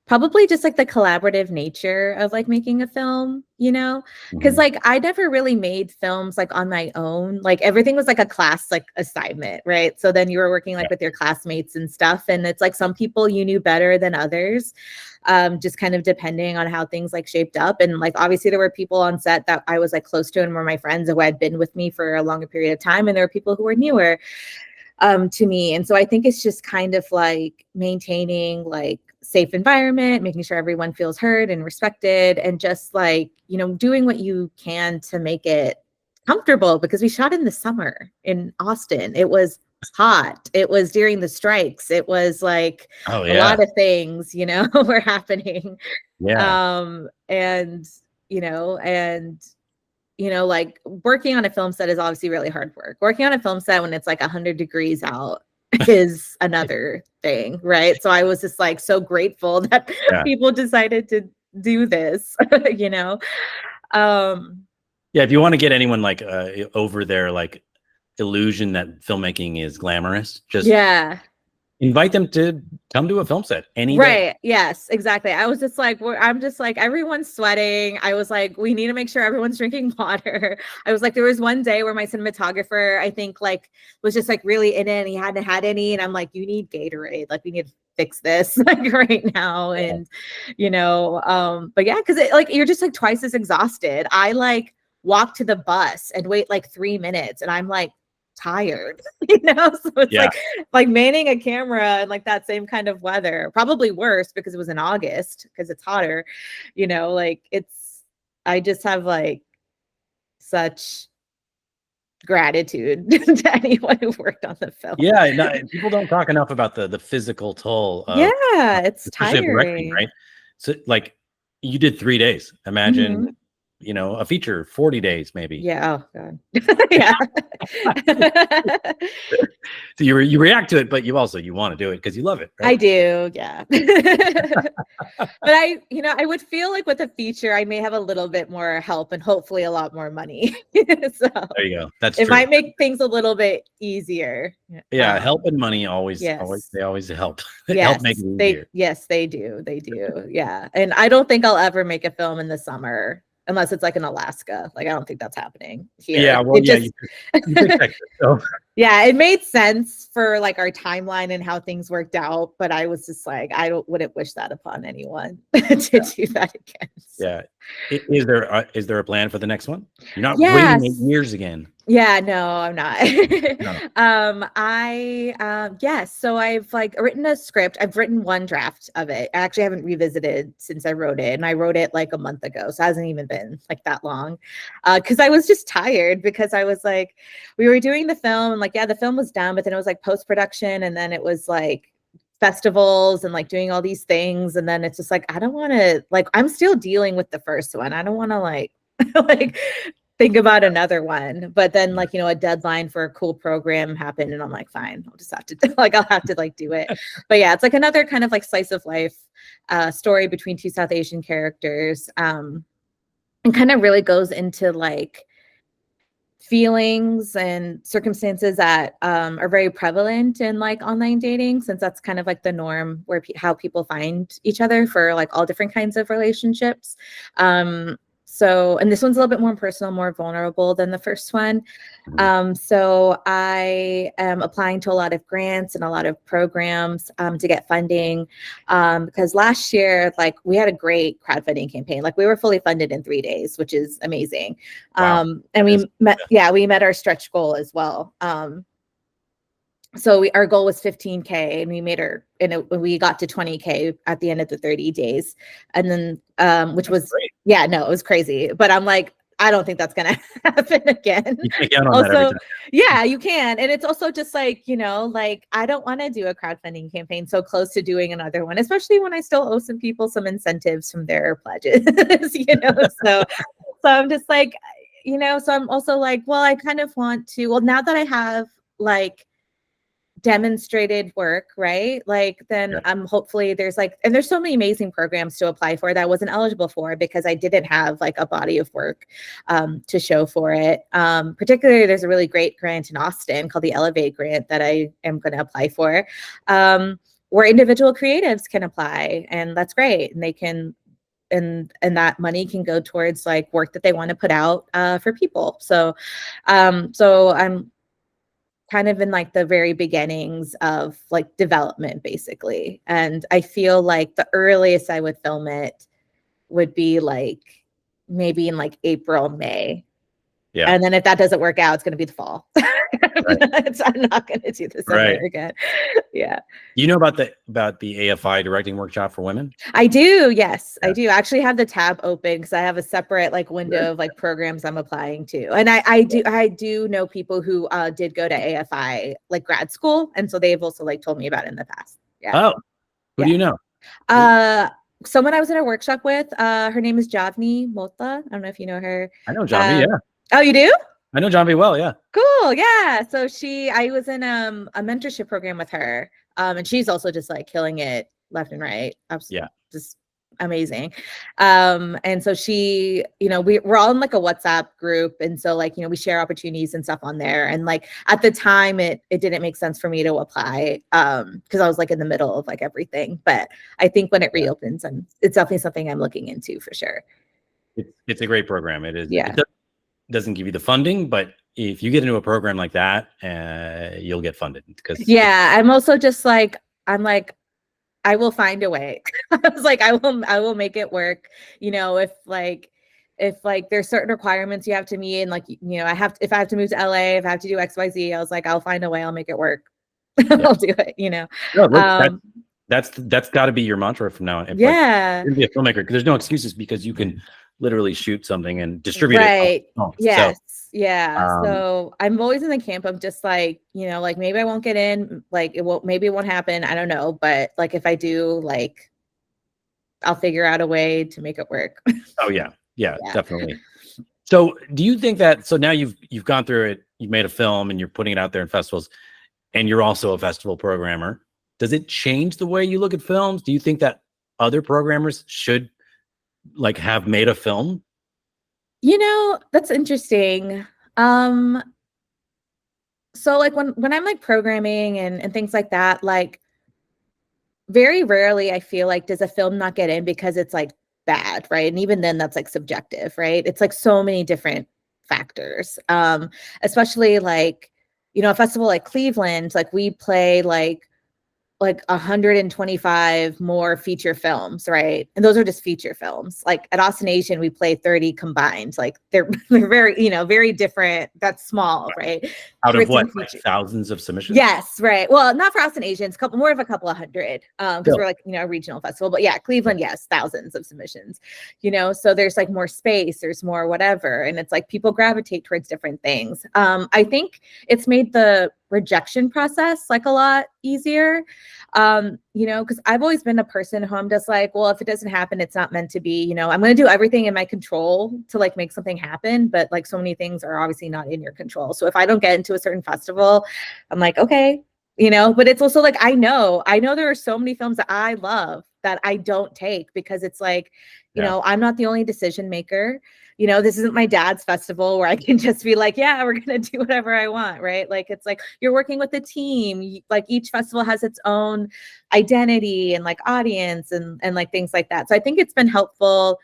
probably just like the collaborative nature of like making a film, because like I never really made films like on my own. Like everything was like a class like assignment, right? So then you were working like with your classmates and stuff, and it's like some people you knew better than others, just kind of depending on how things like shaped up. And like obviously there were people on set that I was like close to and were my friends who had been with me for a longer period of time, and there were people who were newer to me. And so I think it's just kind of like maintaining like safe environment, making sure everyone feels heard and respected, and just like, doing what you can to make it comfortable, because we shot in the summer in Austin. It was hot. It was during the strikes. It was like a lot of things, were happening. Like working on a film set is obviously really hard work. Working on a film set when it's like 100 degrees out is another thing, right? So I was just like so grateful that people decided to do this, If you want to get anyone like over their like illusion that filmmaking is glamorous, just invite them to come to a film set any day. Yes, exactly. I was just like, I'm just like, everyone's sweating. I was like, we need to make sure everyone's drinking water. I was like, there was one day where my cinematographer, I think like was just like really in it and he hadn't had any. And I'm like, you need Gatorade. Like we need to fix this like right now. And, but yeah, cause like, you're just like twice as exhausted. I like walk to the bus and wait like 3 minutes and I'm like, tired, so it's like manning a camera and like that same kind of weather, probably worse because it was in August because it's hotter, like I just have like such gratitude to anyone who worked on the film. People don't talk enough about the physical toll of, it's tiring, right? So like you did 3 days, imagine a feature 40 days maybe. Oh god. So you react to it, but you want to do it because you love it, right? I do, but I would feel like with a feature I may have a little bit more help and hopefully a lot more money. So there you go. That's it true. might make things a little bit easier. Help and money always they always help. Help make it easier. They do. And I don't think I'll ever make a film in the summer unless it's like in Alaska. Like I don't think that's happening here. It made sense for like our timeline and how things worked out, but I was just like, wouldn't wish that upon anyone to do that again. So. Is there a plan for the next one? You're not waiting 8 years again. No, I'm not. No. So I've like written a script. I've written one draft of it. I actually haven't revisited since I wrote it, and I wrote it like a month ago, so it hasn't even been like that long. Because I was just tired because I was like, we were doing the film, and like, the film was done, but then it was like post-production, and then it was like festivals and like doing all these things, and then it's just like I don't want to, like, I'm still dealing with the first one. I don't want to like like think about another one, but then like a deadline for a cool program happened and I'm like, fine, I'll just have to I'll have to like do it. But it's like another kind of like slice of life story between two South Asian characters, and kind of really goes into like feelings and circumstances that are very prevalent in like online dating, since that's kind of like the norm where how people find each other for like all different kinds of relationships. So, and this one's a little bit more personal, more vulnerable than the first one. So I am applying to a lot of grants and a lot of programs to get funding, because last year, like, we had a great crowdfunding campaign. Like, we were fully funded in 3 days, which is amazing. Wow. And we met our stretch goal as well. So our goal was 15K, and we got to 20K at the end of the 30 days. And then, which was great. Yeah, no, it was crazy. But I'm like, I don't think that's going to happen again. You can count on that every time. Yeah, you can. And it's also just like, like, I don't want to do a crowdfunding campaign so close to doing another one, especially when I still owe some people some incentives from their pledges, So I'm just like, so I'm also like, well, I kind of want to, well, now that I have like demonstrated work, right? Like, then I'm hopefully there's like, and there's so many amazing programs to apply for that I wasn't eligible for because I didn't have like a body of work to show for it. Particularly, there's a really great grant in Austin called the Elevate grant that I am going to apply for, where individual creatives can apply, and that's great. And they can, and that money can go towards like work that they want to put out for people. So I'm kind of in like the very beginnings of like development, basically. And I feel like the earliest I would film it would be like maybe in like April, May. Yeah. And then if that doesn't work out, it's going to be the fall. I'm not going to do this ever again. Yeah. You know about the AFI directing workshop for women? I do. Yes, I do. I actually have the tab open because I have a separate like window of like programs I'm applying to. And I do know people who did go to AFI like grad school. And so they've also like told me about it in the past. Yeah. Oh, who do you know? Someone I was in a workshop with, her name is Javni Mota. I don't know if you know her. I know Javni, yeah. Oh, you do? I know Javni well, yeah. Cool, yeah. So I was in a mentorship program with her, and she's also just like killing it left and right. Absolutely, just amazing. And so she, we're all in like a WhatsApp group, and so like we share opportunities and stuff on there. And like at the time, it didn't make sense for me to apply because I was like in the middle of like everything. But I think when it reopens, and it's definitely something I'm looking into for sure. It's a great program. It is. Yeah. It doesn't give you the funding, but if you get into a program like that, you'll get funded. I'm also just like, I will find a way. I was like, I will make it work. If there's certain requirements you have to meet, and like, if I have to move to LA, if I have to do XYZ, I was like, I'll find a way, I'll make it work. I'll do it, No, look, that's got to be your mantra from now on. If, you're gonna be a filmmaker, because there's no excuses, because you can literally shoot something and distribute it. Yes. So I'm always in the camp of just like, like maybe I won't get in, like maybe it won't happen. I don't know. But like, if I do, like, I'll figure out a way to make it work. Oh yeah, definitely. So do you think that, so now you've gone through it, you've made a film and you're putting it out there in festivals, and you're also a festival programmer. Does it change the way you look at films? Do you think that other programmers should like have made a film? That's interesting. So like when I'm like programming and things like that, like very rarely I feel like does a film not get in because it's like bad, right? And even then that's like subjective, right? It's like so many different factors. Especially like, a festival like Cleveland, like we play like 125 more feature films, right? And those are just feature films. Like at Austin Asian, we play 30 combined. Like they're very, very different. That's small, right? Out of what, like thousands of submissions? Yes, right. Well, not for Austin Asian, it's more of a couple of hundred, because we're like, a regional festival. But yeah, Cleveland, yes, thousands of submissions. So there's like more space, there's more whatever, and it's like people gravitate towards different things. I think it's made the rejection process like a lot easier, because I've always been a person who I'm just like, well, if it doesn't happen, it's not meant to be. I'm going to do everything in my control to like make something happen, but like so many things are obviously not in your control. So if I don't get into a certain festival, I'm like, okay, but it's also like, I know there are so many films that I love that I don't take because it's like, I'm not the only decision maker. you know, this isn't my dad's festival where I can just be like, yeah, we're going to do whatever I want, right? Like, it's like you're working with a team. Like each festival has its own identity and like audience and like things like that. So I think it's been helpful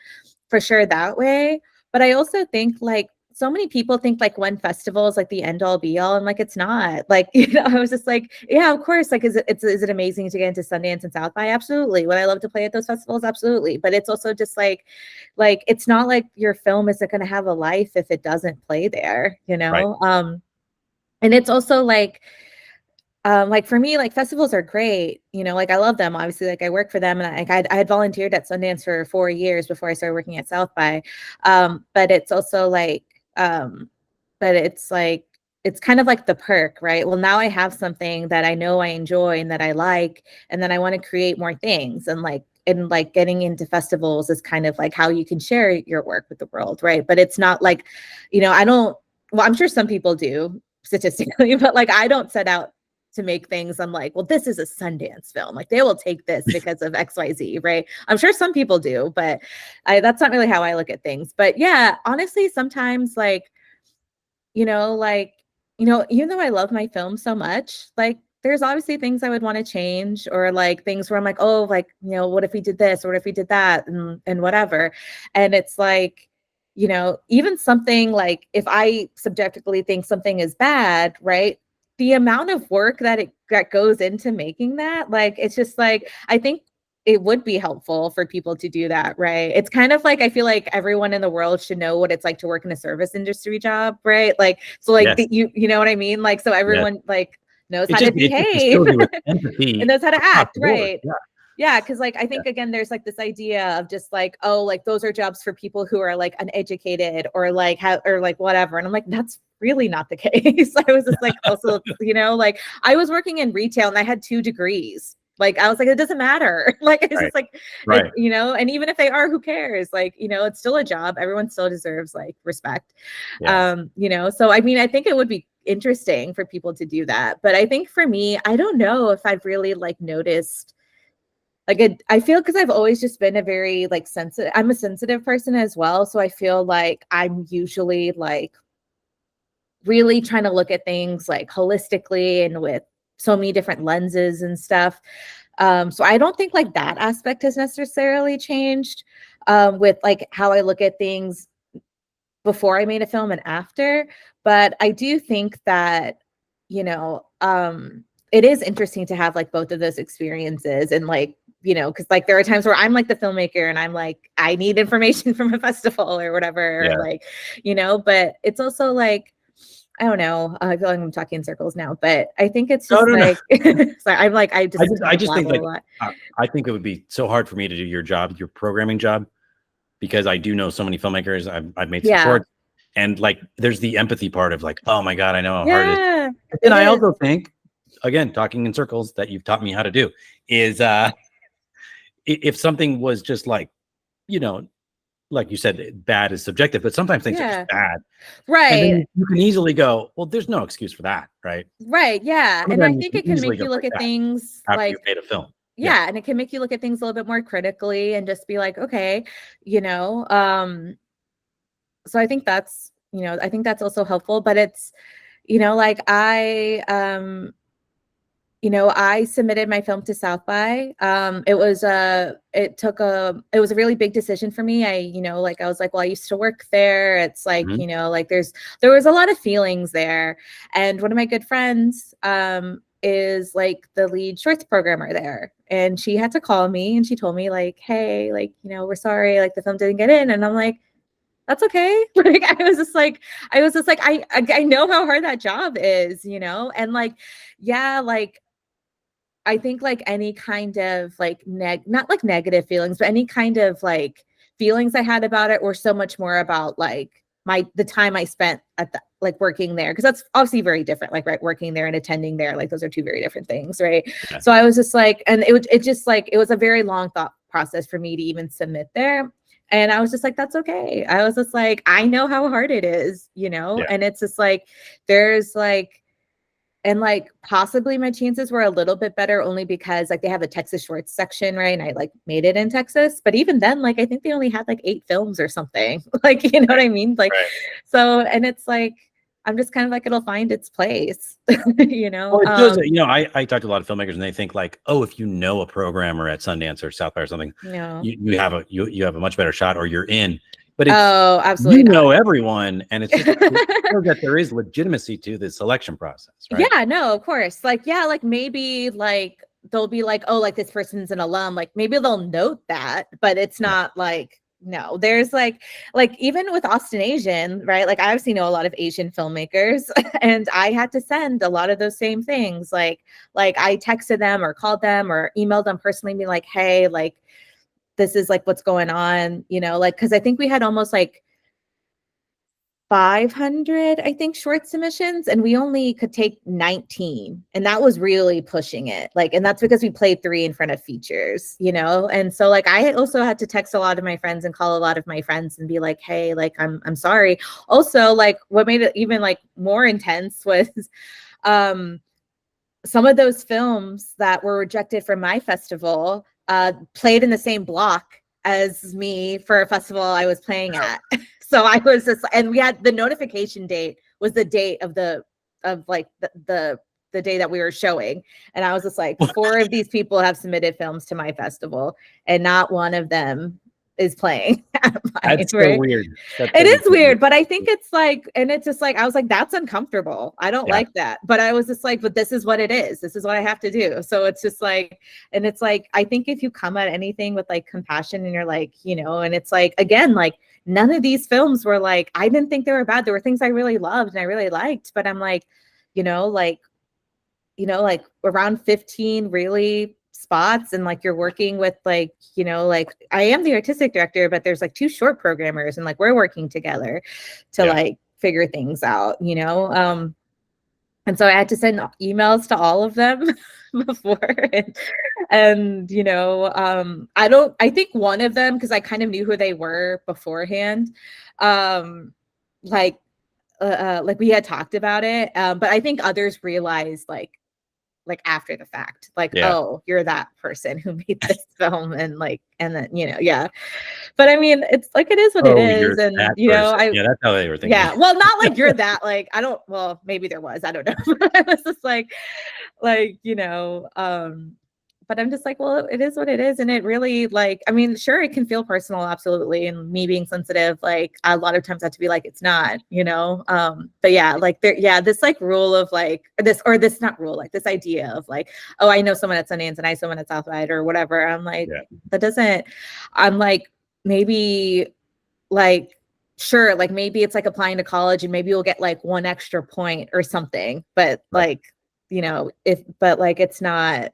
for sure that way. But I also think like so many people think like one festival is like the end all be all, and like it's not. Like, you know, I was just like, yeah, of course. Like, is it amazing to get into Sundance and South by? Absolutely. Would I love to play at those festivals? Absolutely. But it's also just like it's not like your film isn't going to have a life if it doesn't play there, you know. Right. And it's also like for me, like festivals are great, you know, like I love them. Obviously, like I work for them, and I had volunteered at Sundance for 4 years before I started working at South by. But it's also like, but it's like it's kind of like the perk, right? Well, now I have something that I know I enjoy and that I like, and then I want to create more things, and like getting into festivals is kind of like how you can share your work with the world, right? But it's not like, you know, well, I'm sure some people do statistically, but like I don't set out to make things. I'm like, well, this is a Sundance film. Like they will take this because of XYZ, right? I'm sure some people do, but that's not really how I look at things. But yeah, honestly, sometimes you know, even though I love my film so much, like there's obviously things I would want to change, or like things where I'm like, oh, like, you know, what if we did this or what if we did that, and whatever. And it's like, you know, even something like if I subjectively think something is bad, right? The amount of work that goes into making that, like, it's just like, I think it would be helpful for people to do that, right? It's kind of like I feel like everyone in the world should know what it's like to work in a service industry job, right? Like, so like Yes. you know what I mean? Like, so Yes. everyone like knows It how just to behave instills you with and empathy knows how to across act, the board. right? Yeah. Yeah, because like I think again, there's like this idea of just like, oh, like those are jobs for people who are like uneducated or like or like whatever. And I'm like, that's really not the case. I was just like, also, you know, like I was working in retail and I had 2 degrees. Like I was like, it doesn't matter. Like it's just like, Right. you know, and even if they are, who cares? Like, you know, it's still a job. Everyone still deserves like respect. Yes. You know, so I mean, I think it would be interesting for people to do that. But I think for me, I don't know if I've really like noticed. Like I feel because I've always just been a very like sensitive. I'm a sensitive person as well, so I feel like I'm usually like really trying to look at things like holistically and with so many different lenses and stuff. So I don't think like that aspect has necessarily changed with like how I look at things before I made a film and after. But I do think that, you know, it is interesting to have like both of those experiences, and like, you know, because like there are times where I'm like the filmmaker and I'm like, I need information from a festival or whatever, Yeah. or like, you know, but it's also like, I don't know. I feel like I'm talking in circles now, but I think it's just No. like, sorry, I'm like, I just I just think blabber like a lot. I think it would be so hard for me to do your job, your programming job, because I do know so many filmmakers. I've made some Yeah. shorts, and like there's the empathy part of like, oh my God, I know how hard it is. Yeah. And I also think, again, talking in circles, that you've taught me how to do is if something was just like, you know, like you said, bad is subjective, but sometimes things are Yeah. just bad. Right. And then you can easily go, well, there's no excuse for that, right? Right. Yeah. And I think it can make you look at things after like, you've made a film. yeah, and it can make you look at things a little bit more critically and just be like, okay, you know, so I think that's, you know, I think that's also helpful, but it's, you know, like you know, I submitted my film to South by. It was a really big decision for me. You know, like I was like, well, I used to work there. It's like, Mhm. you know, like there was a lot of feelings there. And one of my good friends is like the lead shorts programmer there. And she had to call me and she told me like, hey, like, you know, we're sorry, like the film didn't get in. And I'm like, that's okay. Like I was just like, I know how hard that job is, you know, and like, yeah, like I think like any kind of like not like negative feelings, but any kind of like feelings I had about it were so much more about like the time I spent at the like working there, because that's obviously very different, like right, working there and attending there, like those are 2 very different things, right? Yeah. So I was just like, and it was a very long thought process for me to even submit there. And I was just like, that's okay. I was just like, I know how hard it is, you know? Yeah. And it's just like, there's like, like possibly my chances were a little bit better only because like they have a Texas shorts section, right? And I like made it in Texas, but even then, like I think they only had like 8 films or something. Like, you know what I mean? Like, so, and it's like I'm just kind of like it'll find its place, you know. Well, it does. You know, I talk to a lot of filmmakers, and they think like, oh, if you know a programmer at Sundance or South by or something, you have a much better shot, or you're in. But it's, absolutely, you know everyone, and it's just that there is legitimacy to the selection process, right? Yeah, no, of course. Like, yeah, like maybe like they'll be like, oh, like this person's an alum. Like maybe they'll note that, but it's not like, no, there's like even with Austin Asian, right? Like I obviously know a lot of Asian filmmakers and I had to send a lot of those same things. Like I texted them or called them or emailed them personally, be like, hey, like this is like what's going on, you know, like, cause I think we had almost like 500, I think, short submissions, and we only could take 19. And that was really pushing it. Like, and that's because we played 3 in front of features, you know? And so like, I also had to text a lot of my friends and call a lot of my friends and be like, hey, like, I'm sorry. Also, like what made it even like more intense was, some of those films that were rejected from my festival, played in the same block as me for a festival I was playing at. So I was just, and we had the notification date was the date of the day that we were showing. And I was just like, 4 of these people have submitted films to my festival and not one of them is playing. That's so weird. It is weird, but I think it's like, and it's just like, I was like, that's uncomfortable. I don't like that. But I was just like, but this is what it is. This is what I have to do. So it's just like, and it's like, I think if you come at anything with like compassion and you're like, you know, and it's like, again, like none of these films were like, I didn't think they were bad. There were things I really loved and I really liked, but I'm like, like around 15 really spots, and like you're working with like, like I am the artistic director, but there's like 2 short programmers and like we're working together to like figure things out, and so I had to send emails to all of them before and I think one of them, because I kind of knew who they were beforehand, like we had talked about it, but I think others realized like after the fact, like, oh, you're that person who made this film, and then but I mean, it's like, it is what it is, and that's how they were thinking. Well, not like you're that, like, well, maybe there was, I don't know. I was just like but I'm just like, well, it is what it is. And it really, like, I mean, sure, it can feel personal, absolutely. And me being sensitive, like a lot of times I have to be like, it's not, but yeah, like this like rule of like this not rule, like this idea of like, oh, I know someone at Sundance and I know someone at Southside or whatever. I'm like, that doesn't, I'm like, maybe like, sure, like maybe it's like applying to college and maybe you'll get like 1 extra point or something, but like, but like, it's not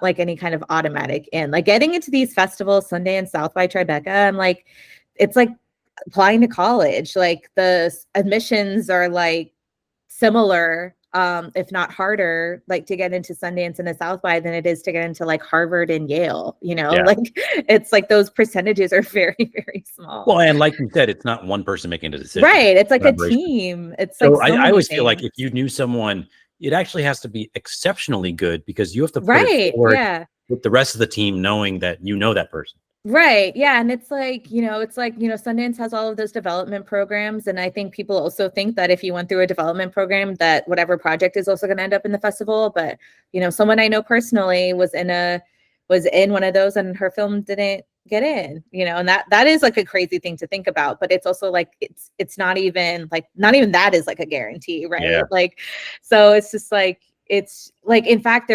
like any kind of automatic in. Like getting into these festivals, Sundance, South by, Tribeca, I'm like, it's like applying to college. Like the admissions are like similar, if not harder, like to get into Sundance and the South by than it is to get into like Harvard and Yale, like it's like those percentages are very, very small. Well, and like you said, it's not one person making a decision. Right. It's like a team. It's so like I always feel like if you knew someone, it actually has to be exceptionally good because you have to put it forward with the rest of the team knowing that you know that person. Right. Yeah. And it's like, Sundance has all of those development programs. And I think people also think that if you went through a development program, that whatever project is also going to end up in the festival. But, someone I know personally was in one of those and her film didn't get in, and that is like a crazy thing to think about. But it's also like, it's not even that is like a guarantee. Right. Yeah. Like, so it's just like, it's like, in fact,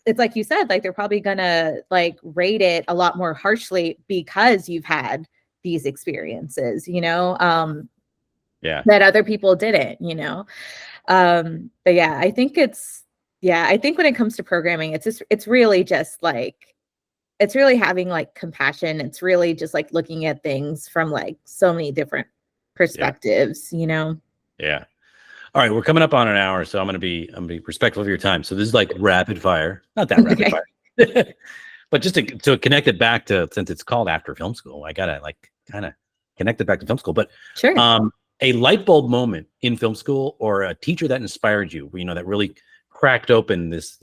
it's like you said, like they're probably gonna like rate it a lot more harshly because you've had these experiences, that other people didn't, but yeah, I think when it comes to programming, it's really just like, it's really having like compassion. It's really just like looking at things from like so many different perspectives, Yeah. All right, we're coming up on an hour, so I'm gonna be respectful of your time. So this is like rapid fire, not that rapid fire, but just to connect it back to, since it's called After Film School, I gotta like kind of connect it back to film school. But sure, a light bulb moment in film school, or a teacher that inspired you, that really cracked open this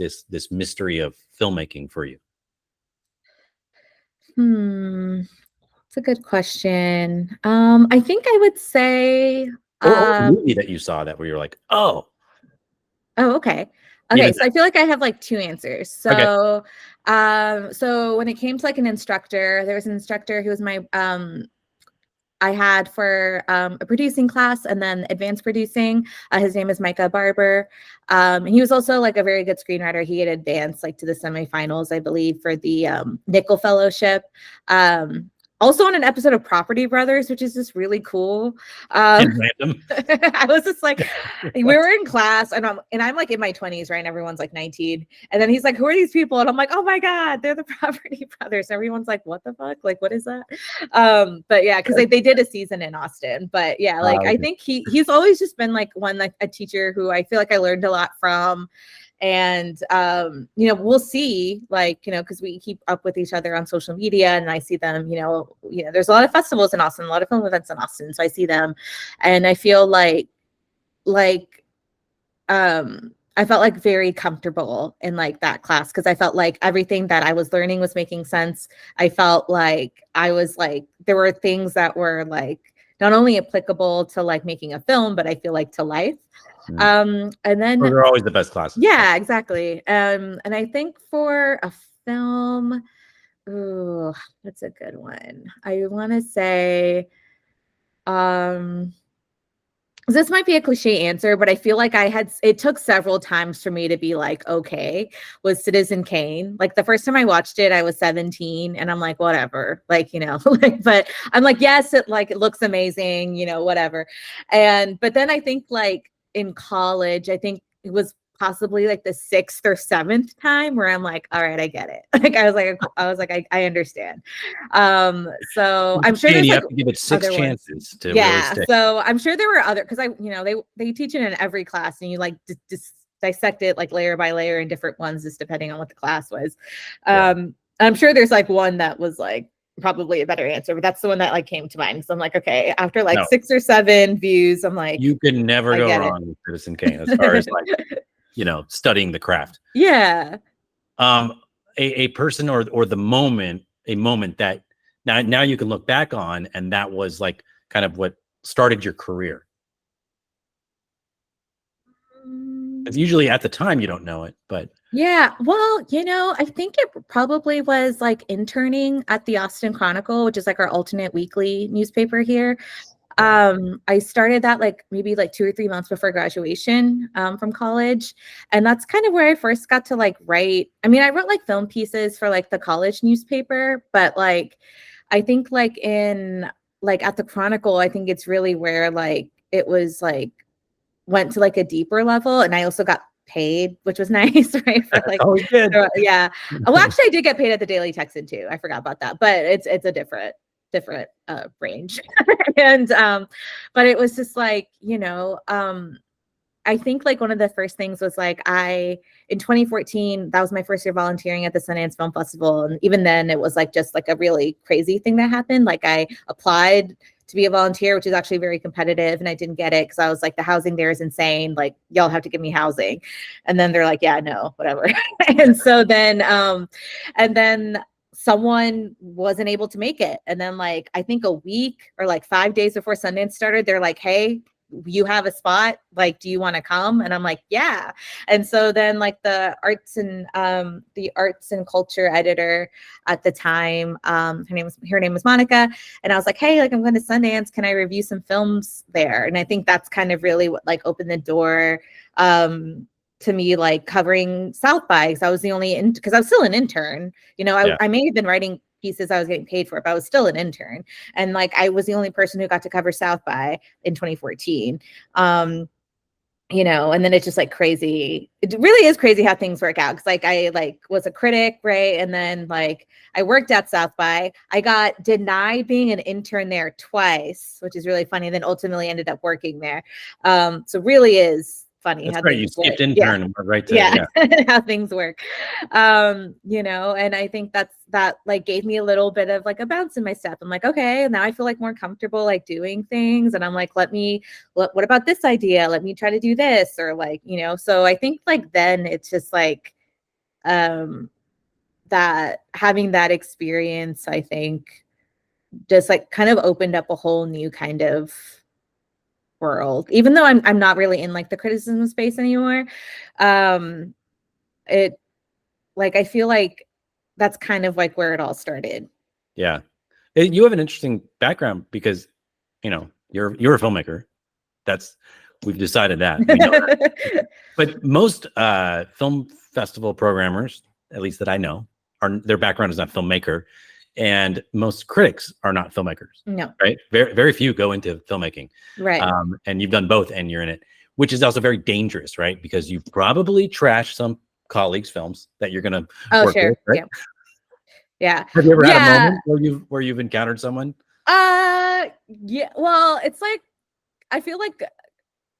mystery of filmmaking for you? It's a good question. I think I would say, Or a movie that you saw that where you're like, oh. Oh, okay. Okay, so I feel like I have like two answers. So, so when it came to like an instructor, there was an instructor who was my I had for a producing class and then advanced producing. His name is Micah Barber. He was also like a very good screenwriter. He had advanced like to the semifinals, I believe, for the Nickel Fellowship. Also on an episode of Property Brothers, which is just really cool. Random. I was just like, we were in class and I'm like in my 20s, right? And everyone's like 19. And then he's like, who are these people? And I'm like, oh my God, they're the Property Brothers. Everyone's like, what the fuck? Like, what is that? But yeah, because they did a season in Austin. But yeah, like I think he's always just been like a teacher who I feel like I learned a lot from. And we'll see, like, because we keep up with each other on social media, and I see them, there's a lot of festivals in Austin, a lot of film events in Austin, so I see them, and I feel like I felt like very comfortable in like that class, because I felt like everything that I was learning was making sense. I felt like I was like, there were things that were like not only applicable to like making a film, but I feel like to life. And then they're always the best classes. Yeah, exactly. And I think for a film, ooh, that's a good one. I want to say, this might be a cliche answer, but I feel like it took several times for me to be like, okay, was Citizen Kane. Like the first time I watched it, I was 17 and I'm like, whatever, like, but I'm like, yes, it looks amazing, whatever. But then I think like in college, I think it was possibly like the 6th or 7th time where I'm like, all right, I get it. Like I was like, I understand. So I'm sure you there's have to give it 6 chances to really stick. So I'm sure there were other, because they teach it in every class, and you like just dissect it like layer by layer in different ones, just depending on what the class was. I'm sure there's like one that was like probably a better answer, but that's the one that like came to mind. So I'm like, okay, after like 6 or 7 views, I'm like, you can never go wrong with Citizen Kane as far as like studying the craft. Yeah. A person or the moment, a moment that now you can look back on, and that was like kind of what started your career. It's usually at the time you don't know it, but yeah, well, I think it probably was like interning at the Austin Chronicle, which is like our alternate weekly newspaper here. I started that like maybe like 2 or 3 months before graduation from college. And that's kind of where I first got to like write. I mean, I wrote like film pieces for like the college newspaper, but like, I think like at the Chronicle, I think it's really where like it was like went to like a deeper level. And I also got paid, which was nice, right? For like, yeah. Well, actually I did get paid at the Daily Texan too. I forgot about that, but it's a different range. And but it was just like, I think like one of the first things was like in 2014, that was my first year volunteering at the Sundance Film Festival. And even then it was like just like a really crazy thing that happened. Like I applied to be a volunteer, which is actually very competitive, and I didn't get it because I was like, the housing there is insane. Like, y'all have to give me housing. And then they're like, yeah, no, whatever. And so then someone wasn't able to make it. And then like, I think a week or like 5 days before Sundance started, they're like, hey, you have a spot, like, do you want to come? And I'm like, yeah. And so then like the arts and culture editor at the time, her name was Monica. And I was like, hey, like I'm going to Sundance. Can I review some films there? And I think that's kind of really what like opened the door to me like covering South by, because I was the only because I was still an intern. I may have been writing pieces I was getting paid for, but I was still an intern. And like, I was the only person who got to cover South by in 2014. And then it's just like crazy. It really is crazy how things work out. Cause like, I like was a critic, right? And then like, I worked at South by, I got denied being an intern there twice, which is really funny. Then ultimately ended up working there. So really is funny That's how right. You things skipped work. Yeah. intern and went right to Yeah, how things work. You know, and I think that like gave me a little bit of like a bounce in my step. I'm like, okay, now I feel like more comfortable like doing things. And I'm like, what about this idea? Let me try to do this, or like, you know, so I think like then it's just like that having that experience, I think just like kind of opened up a whole new kind of world, even though I'm not really in like the criticism space anymore. It like I feel like that's kind of like where it all started. Yeah. You have an interesting background because, you know, you're a filmmaker. We've decided that. We know that. But most film festival programmers, at least that I know, their background is not filmmaker, and most critics are not filmmakers. No. Right? Very, very few go into filmmaking. Right. And you've done both, and you're in it, which is also very dangerous, right? Because you've probably trashed some colleagues' films that you're going to work with, right? Yeah. Have you ever had a moment where you've encountered someone? Yeah. Well, it's like I feel like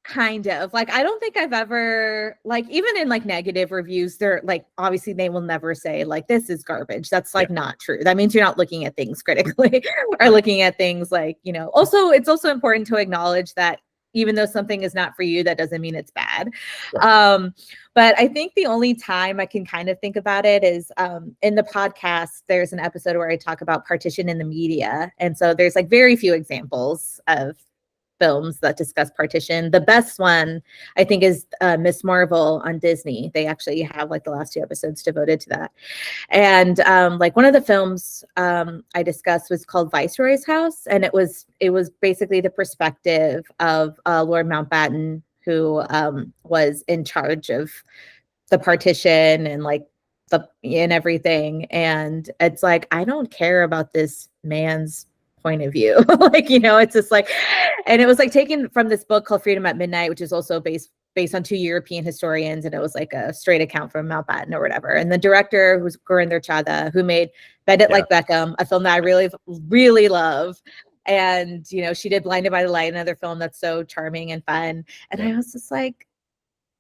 kind of like I don't think I've ever like even in like negative reviews, they're like obviously they will never say like this is garbage. That's like not true. That means you're not looking at things critically or looking at things like, you know, also it's also important to acknowledge that even though something is not for you, that doesn't mean it's bad. But I think the only time I can kind of think about it is in the podcast, there's an episode where I talk about partition in the media. And so there's like very few examples of films that discuss partition. The best one, I think, is Miss Marvel on Disney. They actually have like the last 2 episodes devoted to that. And like one of the films I discussed was called Viceroy's House, and it was basically the perspective of Lord Mountbatten, who was in charge of the partition and like and everything. And it's like I don't care about this man's point of view. Like, you know, it's just like, and it was like taken from this book called Freedom at Midnight, which is also based on 2 European historians, and it was like a straight account from Mountbatten or whatever. And the director, who's Gurinder Chadha, who made Bend It Like Beckham, a film that I really, really love. And, you know, she did Blinded by the Light, another film that's so charming and fun. And I was just like,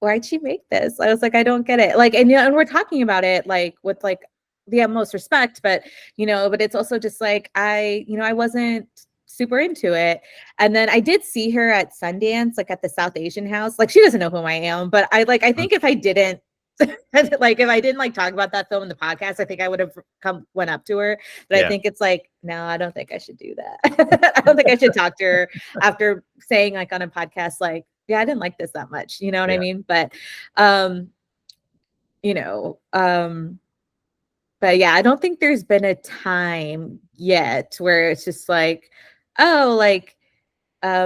why'd she make this? I was like, I don't get it. Like, and, you know, and we're talking about it like with like the utmost respect, but, you know, but it's also just like, I wasn't super into it. And then I did see her at Sundance, like at the South Asian House. Like she doesn't know who I am, but I think if I didn't, like if I didn't like talk about that film in the podcast, I think I would have went up to her. But I think it's like, no, I don't think I should do that. I don't think I should talk to her after saying like on a podcast, like, yeah, I didn't like this that much. You know what I mean? But, you know, but yeah, I don't think there's been a time yet where it's just like, oh, like,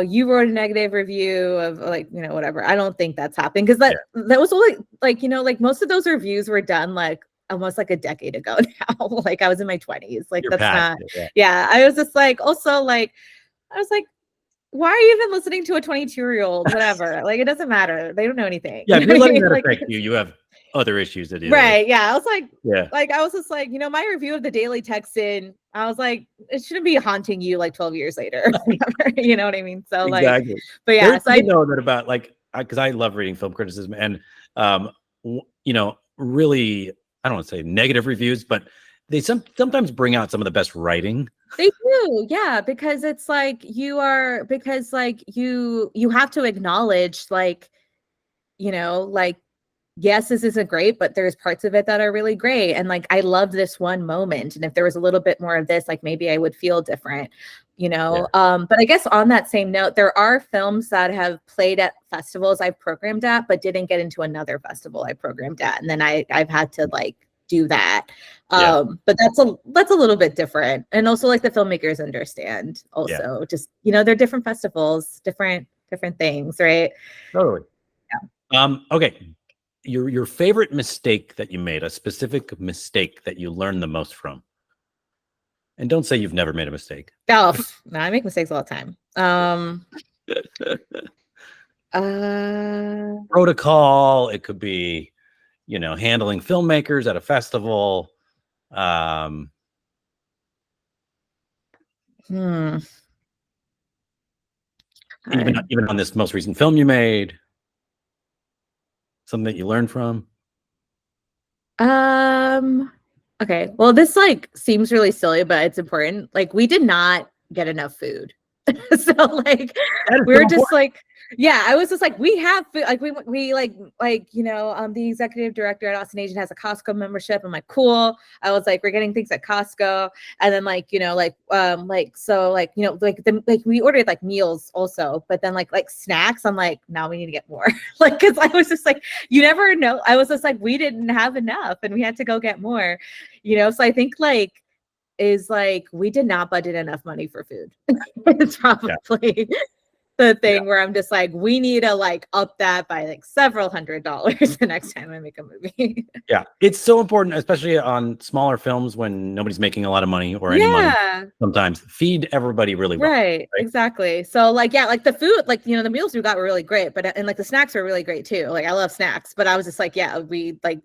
you wrote a negative review of like, you know, whatever. I don't think that's happened because that was only like, you know, like most of those reviews were done like almost like a decade ago now. Like I was in my 20s. Like that's not. Yeah, I was just like, also like, I was like, why are you even listening to a 22-year-old? Whatever. Like it doesn't matter. They don't know anything. Yeah, if you're letting that like, affect you, you have other issues to deal right. with. Yeah. I was like, I was just like, you know, my review of the Daily Texan, I was like, it shouldn't be haunting you like 12 years later. You know what I mean? So like, but yeah, so I know that about like, because I love reading film criticism and, you know, really, I don't want to say negative reviews, but they sometimes bring out some of the best writing. They do. Yeah. Because it's like, you have to acknowledge like, you know, like, yes, this isn't great, but there's parts of it that are really great. And like, I love this one moment. And if there was a little bit more of this, like maybe I would feel different, you know? But I guess on that same note, there are films that have played at festivals I've programmed at, but didn't get into another festival I programmed at. And then I've had to like do that. But that's a little bit different. And also like the filmmakers understand also just, you know, they're different festivals, different things, right? Totally. Yeah. Okay. Your favorite mistake that you made, a specific mistake that you learned the most from. And don't say you've never made a mistake. Oh, no, I make mistakes all the time. Protocol, it could be, you know, handling filmmakers at a festival. Even on this most recent film you made. Something that you learned from? Okay. Well, this like seems really silly, but it's important. Like we did not get enough food. So like That is we so were just important. like, yeah, I was just like, we have food. Like we like, you know, the executive director at Austin Asian has a Costco membership. I'm like, cool. I was like, we're getting things at Costco. And then like, you know, so like, you know, like we ordered like meals also, but then like snacks, I'm like, now we need to get more. Like, cause I was just like, you never know. I was just like, we didn't have enough and we had to go get more, you know? So I think like, is like we did not budget enough money for food. It's probably the thing where I'm just like, we need to like up that by like several $100s the next time I make a movie. Yeah, it's so important, especially on smaller films when nobody's making a lot of money or any money. Sometimes feed everybody really well. Right, exactly. So like, yeah, like the food, like, you know, the meals we got were really great, but and like the snacks were really great too. Like I love snacks, but I was just like, yeah, we like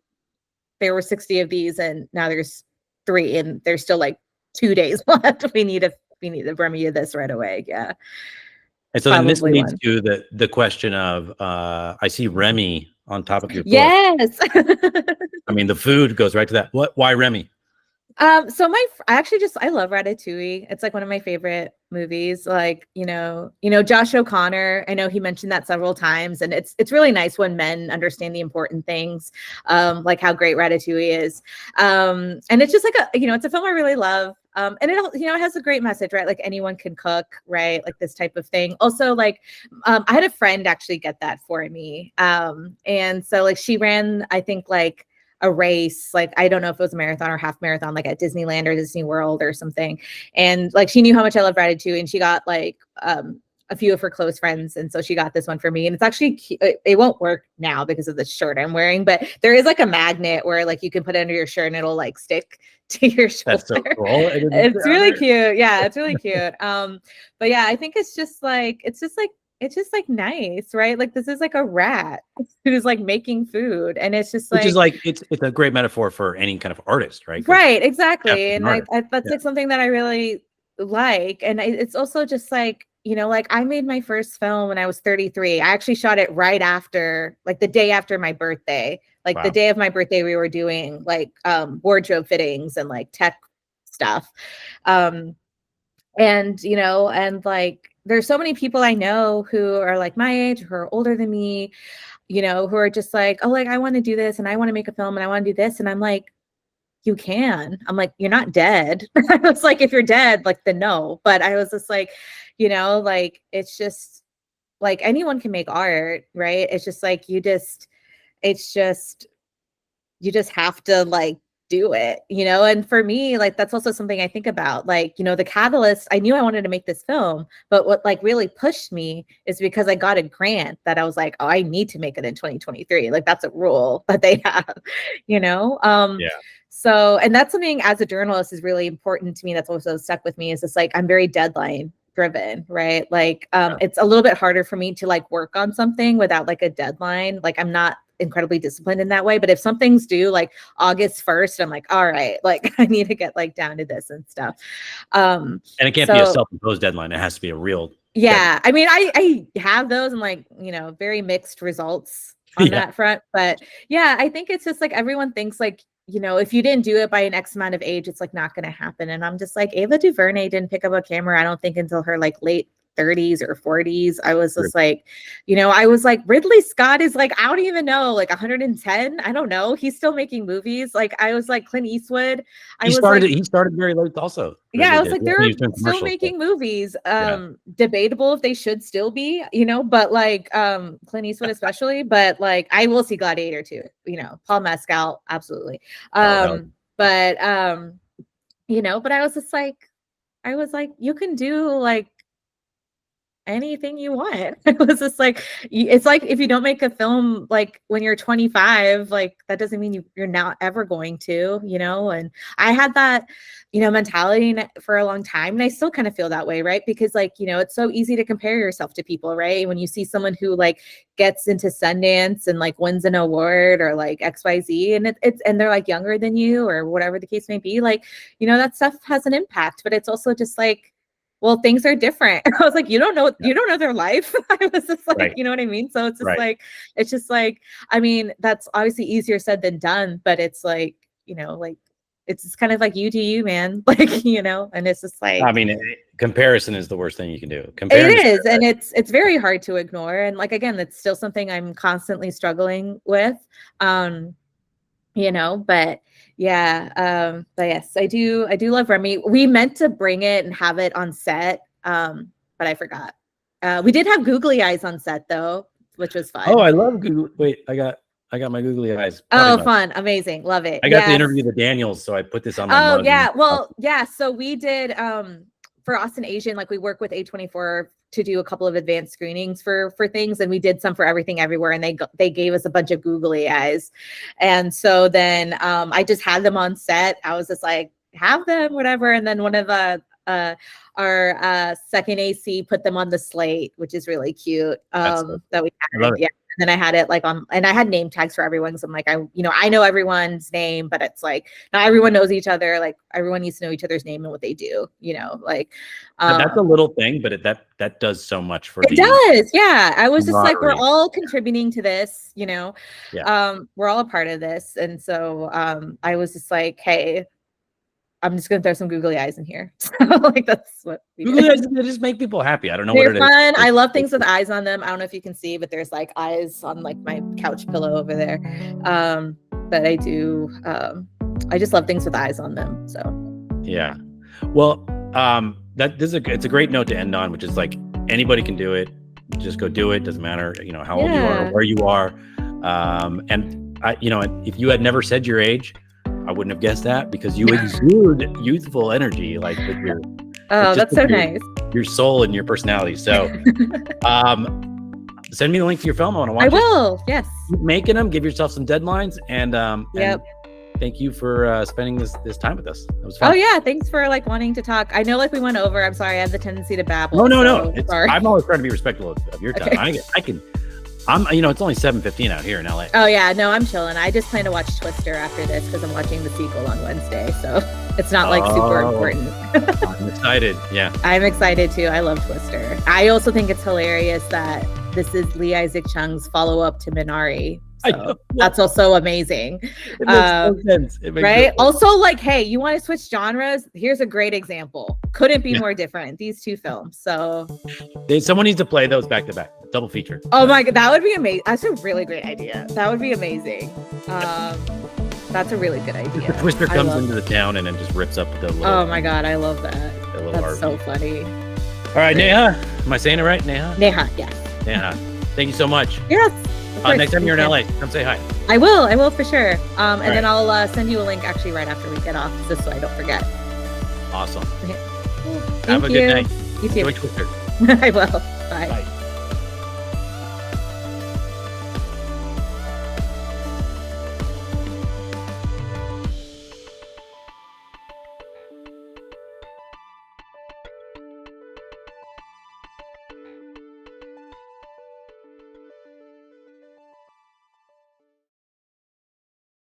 there were 60 of these and now there's 3 and there's still like 2 days left. We need to remedy this right away. Yeah. And so then this leads to the question of I see Remy on top of your book. Yes. I mean, the food goes right to that. Why Remy? So I love Ratatouille. It's like one of my favorite movies. Like, you know, Josh O'Connor, I know he mentioned that several times, and it's really nice when men understand the important things, like how great Ratatouille is. And it's just like it's a film I really love. And it, you know, it has a great message, right? Like anyone can cook, right? Like this type of thing. Also, like, I had a friend actually get that for me. And so like she ran, I think like a race, like I don't know if it was a marathon or half marathon, like at Disneyland or Disney World or something. And like she knew how much I love Ratatouille, and she got like a few of her close friends, and so she got this one for me. And it's actually it won't work now because of the shirt I'm wearing, but there is like a magnet where like you can put it under your shirt and it'll like stick to your shoulder. That's so cool. It's really cute. Yeah, it's really cute. But yeah, I think it's just like nice, right? Like this is like a rat who's like making food, and it's just like, which is like it's a great metaphor for any kind of artist, right? Right, exactly. And an that's like something that I really like. And it's also just like, you know, like I made my first film when I was 33. I actually shot it right after, like the day after my birthday. Like the day of my birthday, we were doing like wardrobe fittings and like tech stuff. And, you know, and like there's so many people I know who are like my age, who are older than me, you know, who are just like, oh, like I want to do this and I want to make a film and I want to do this. And I'm like, you can. I'm like, you're not dead. I was like, if you're dead, like then no. But I was just like, you know, like it's just like anyone can make art, right? It's just like you just have to like do it, you know? And for me, like that's also something I think about. Like, you know, the catalyst, I knew I wanted to make this film, but what like really pushed me is because I got a grant that I was like, oh, I need to make it in 2023. Like that's a rule that they have, you know? So, and that's something as a journalist is really important to me. That's also stuck with me is it's like, I'm very deadline driven, right? Like, it's a little bit harder for me to like work on something without like a deadline. Like I'm not incredibly disciplined in that way, but if something's due like August 1st, I'm like, all right, like I need to get like down to this and stuff. And it can't be a self-imposed deadline. It has to be a real deadline. I mean, I have those and like, you know, very mixed results on that front. But yeah, I think it's just like everyone thinks like, you know, if you didn't do it by an X amount of age, it's like not going to happen. And I'm just like, Ava DuVernay didn't pick up a camera, I don't think, until her like late 30s or 40s. I was just like, you know, I was like, Ridley Scott is like, I don't even know, like 110. I don't know. He's still making movies. Like I was like Clint Eastwood. He started very late also. Yeah, I was like, they're still making movies. Debatable if they should still be, you know, but like Clint Eastwood especially, but like I will see Gladiator too, you know, Paul Mescal, absolutely. But you know, but I was like, you can do like anything you want. It was just like, it's like if you don't make a film like when you're 25, like that doesn't mean you're not ever going to, you know. And I had that, you know, mentality for a long time, and I still kind of feel that way, right? Because like, you know, it's so easy to compare yourself to people, right? When you see someone who like gets into Sundance and like wins an award or like XYZ, and it's and they're like younger than you or whatever the case may be, like, you know, that stuff has an impact. But it's also just like, well, things are different. I was like, you don't know their life. I was just like, Right. you know what I mean? So it's just Right. like, it's just like, I mean, that's obviously easier said than done, but it's like, you know, like, it's just kind of like you do you, man. Like, you know, and it's just like, I mean, comparison is the worst thing you can do. it is, and it's very hard to ignore. And like, again, that's still something I'm constantly struggling with. You know, but yeah, but yes, I do love Remy. We meant to bring it and have it on set, but I forgot. We did have googly eyes on set though, which was fun. Oh, I love Google. Wait, I got my googly eyes. Oh, fun, amazing, love it. I got to interview the Daniels, so I put this on my mug. Yeah, well, yeah. So we did for Austin Asian, like we work with A24 to do a couple of advanced screenings for things, and we did some for Everything Everywhere, and they gave us a bunch of googly eyes, and so then I just had them on set. I was just like, have them, whatever, and then one of our second AC put them on the slate, which is really cute. That we had, yeah. And then I had it like on, and I had name tags for everyone. So I'm like, I know everyone's name, but it's like not everyone knows each other. Like everyone needs to know each other's name and what they do, you know, like that's a little thing, but that does so much for it does. Yeah. I was just like, we're camaraderie. all contributing to this, you know. Yeah. We're all a part of this. And so I was just like, hey, I'm just gonna throw some googly eyes in here. So like that's what we Googly did. eyes, they just make people happy. I don't know They're what it fun. is. I love things with eyes on them. I don't know if you can see, but there's like eyes on like my couch pillow over there. But I do. I just love things with eyes on them. So yeah. Well, it's a great note to end on, which is like anybody can do it. Just go do it. Doesn't matter, you know, how old you are, or where you are. And I, you know, if you had never said your age, I wouldn't have guessed that, because you exude youthful energy, like with your that's so nice. Your soul and your personality. So send me the link to your film. I want to watch it. I will. Yes. Keep making them. Give yourself some deadlines. And yep. And thank you for spending this time with us. It was fun. Oh yeah, thanks for like wanting to talk. I know like we went over. I'm sorry. I have the tendency to babble. No. Sorry. I'm always trying to be respectful of your time. Okay. I'm, you know, it's only 7:15 out here in LA. Oh yeah, no, I'm chilling. I just plan to watch Twister after this because I'm watching the sequel on Wednesday. So it's not like super important. I'm excited. Yeah. I'm excited too. I love Twister. I also think it's hilarious that this is Lee Isaac Chung's follow-up to Minari. So that's also amazing. It makes no sense. Right? Also, like, hey, you want to switch genres? Here's a great example. Couldn't be more different. These two films. So someone needs to play those back to back, double feature. Oh my god, that would be amazing. That's a really great idea. That would be amazing. That's a really good idea. The Twister comes into the town and then just rips up the little. Oh my god, I love that. That's RV. So funny. All right, Neha. Am I saying it right? Neha? Neha, yes. Neha. Thank you so much. Yes. Next time you're in LA, come say hi. I will for sure. And then I'll send you a link actually right after we get off, just so I don't forget. Awesome. Okay. Have a good night. You too. Enjoy Twister. I will. Bye. Bye.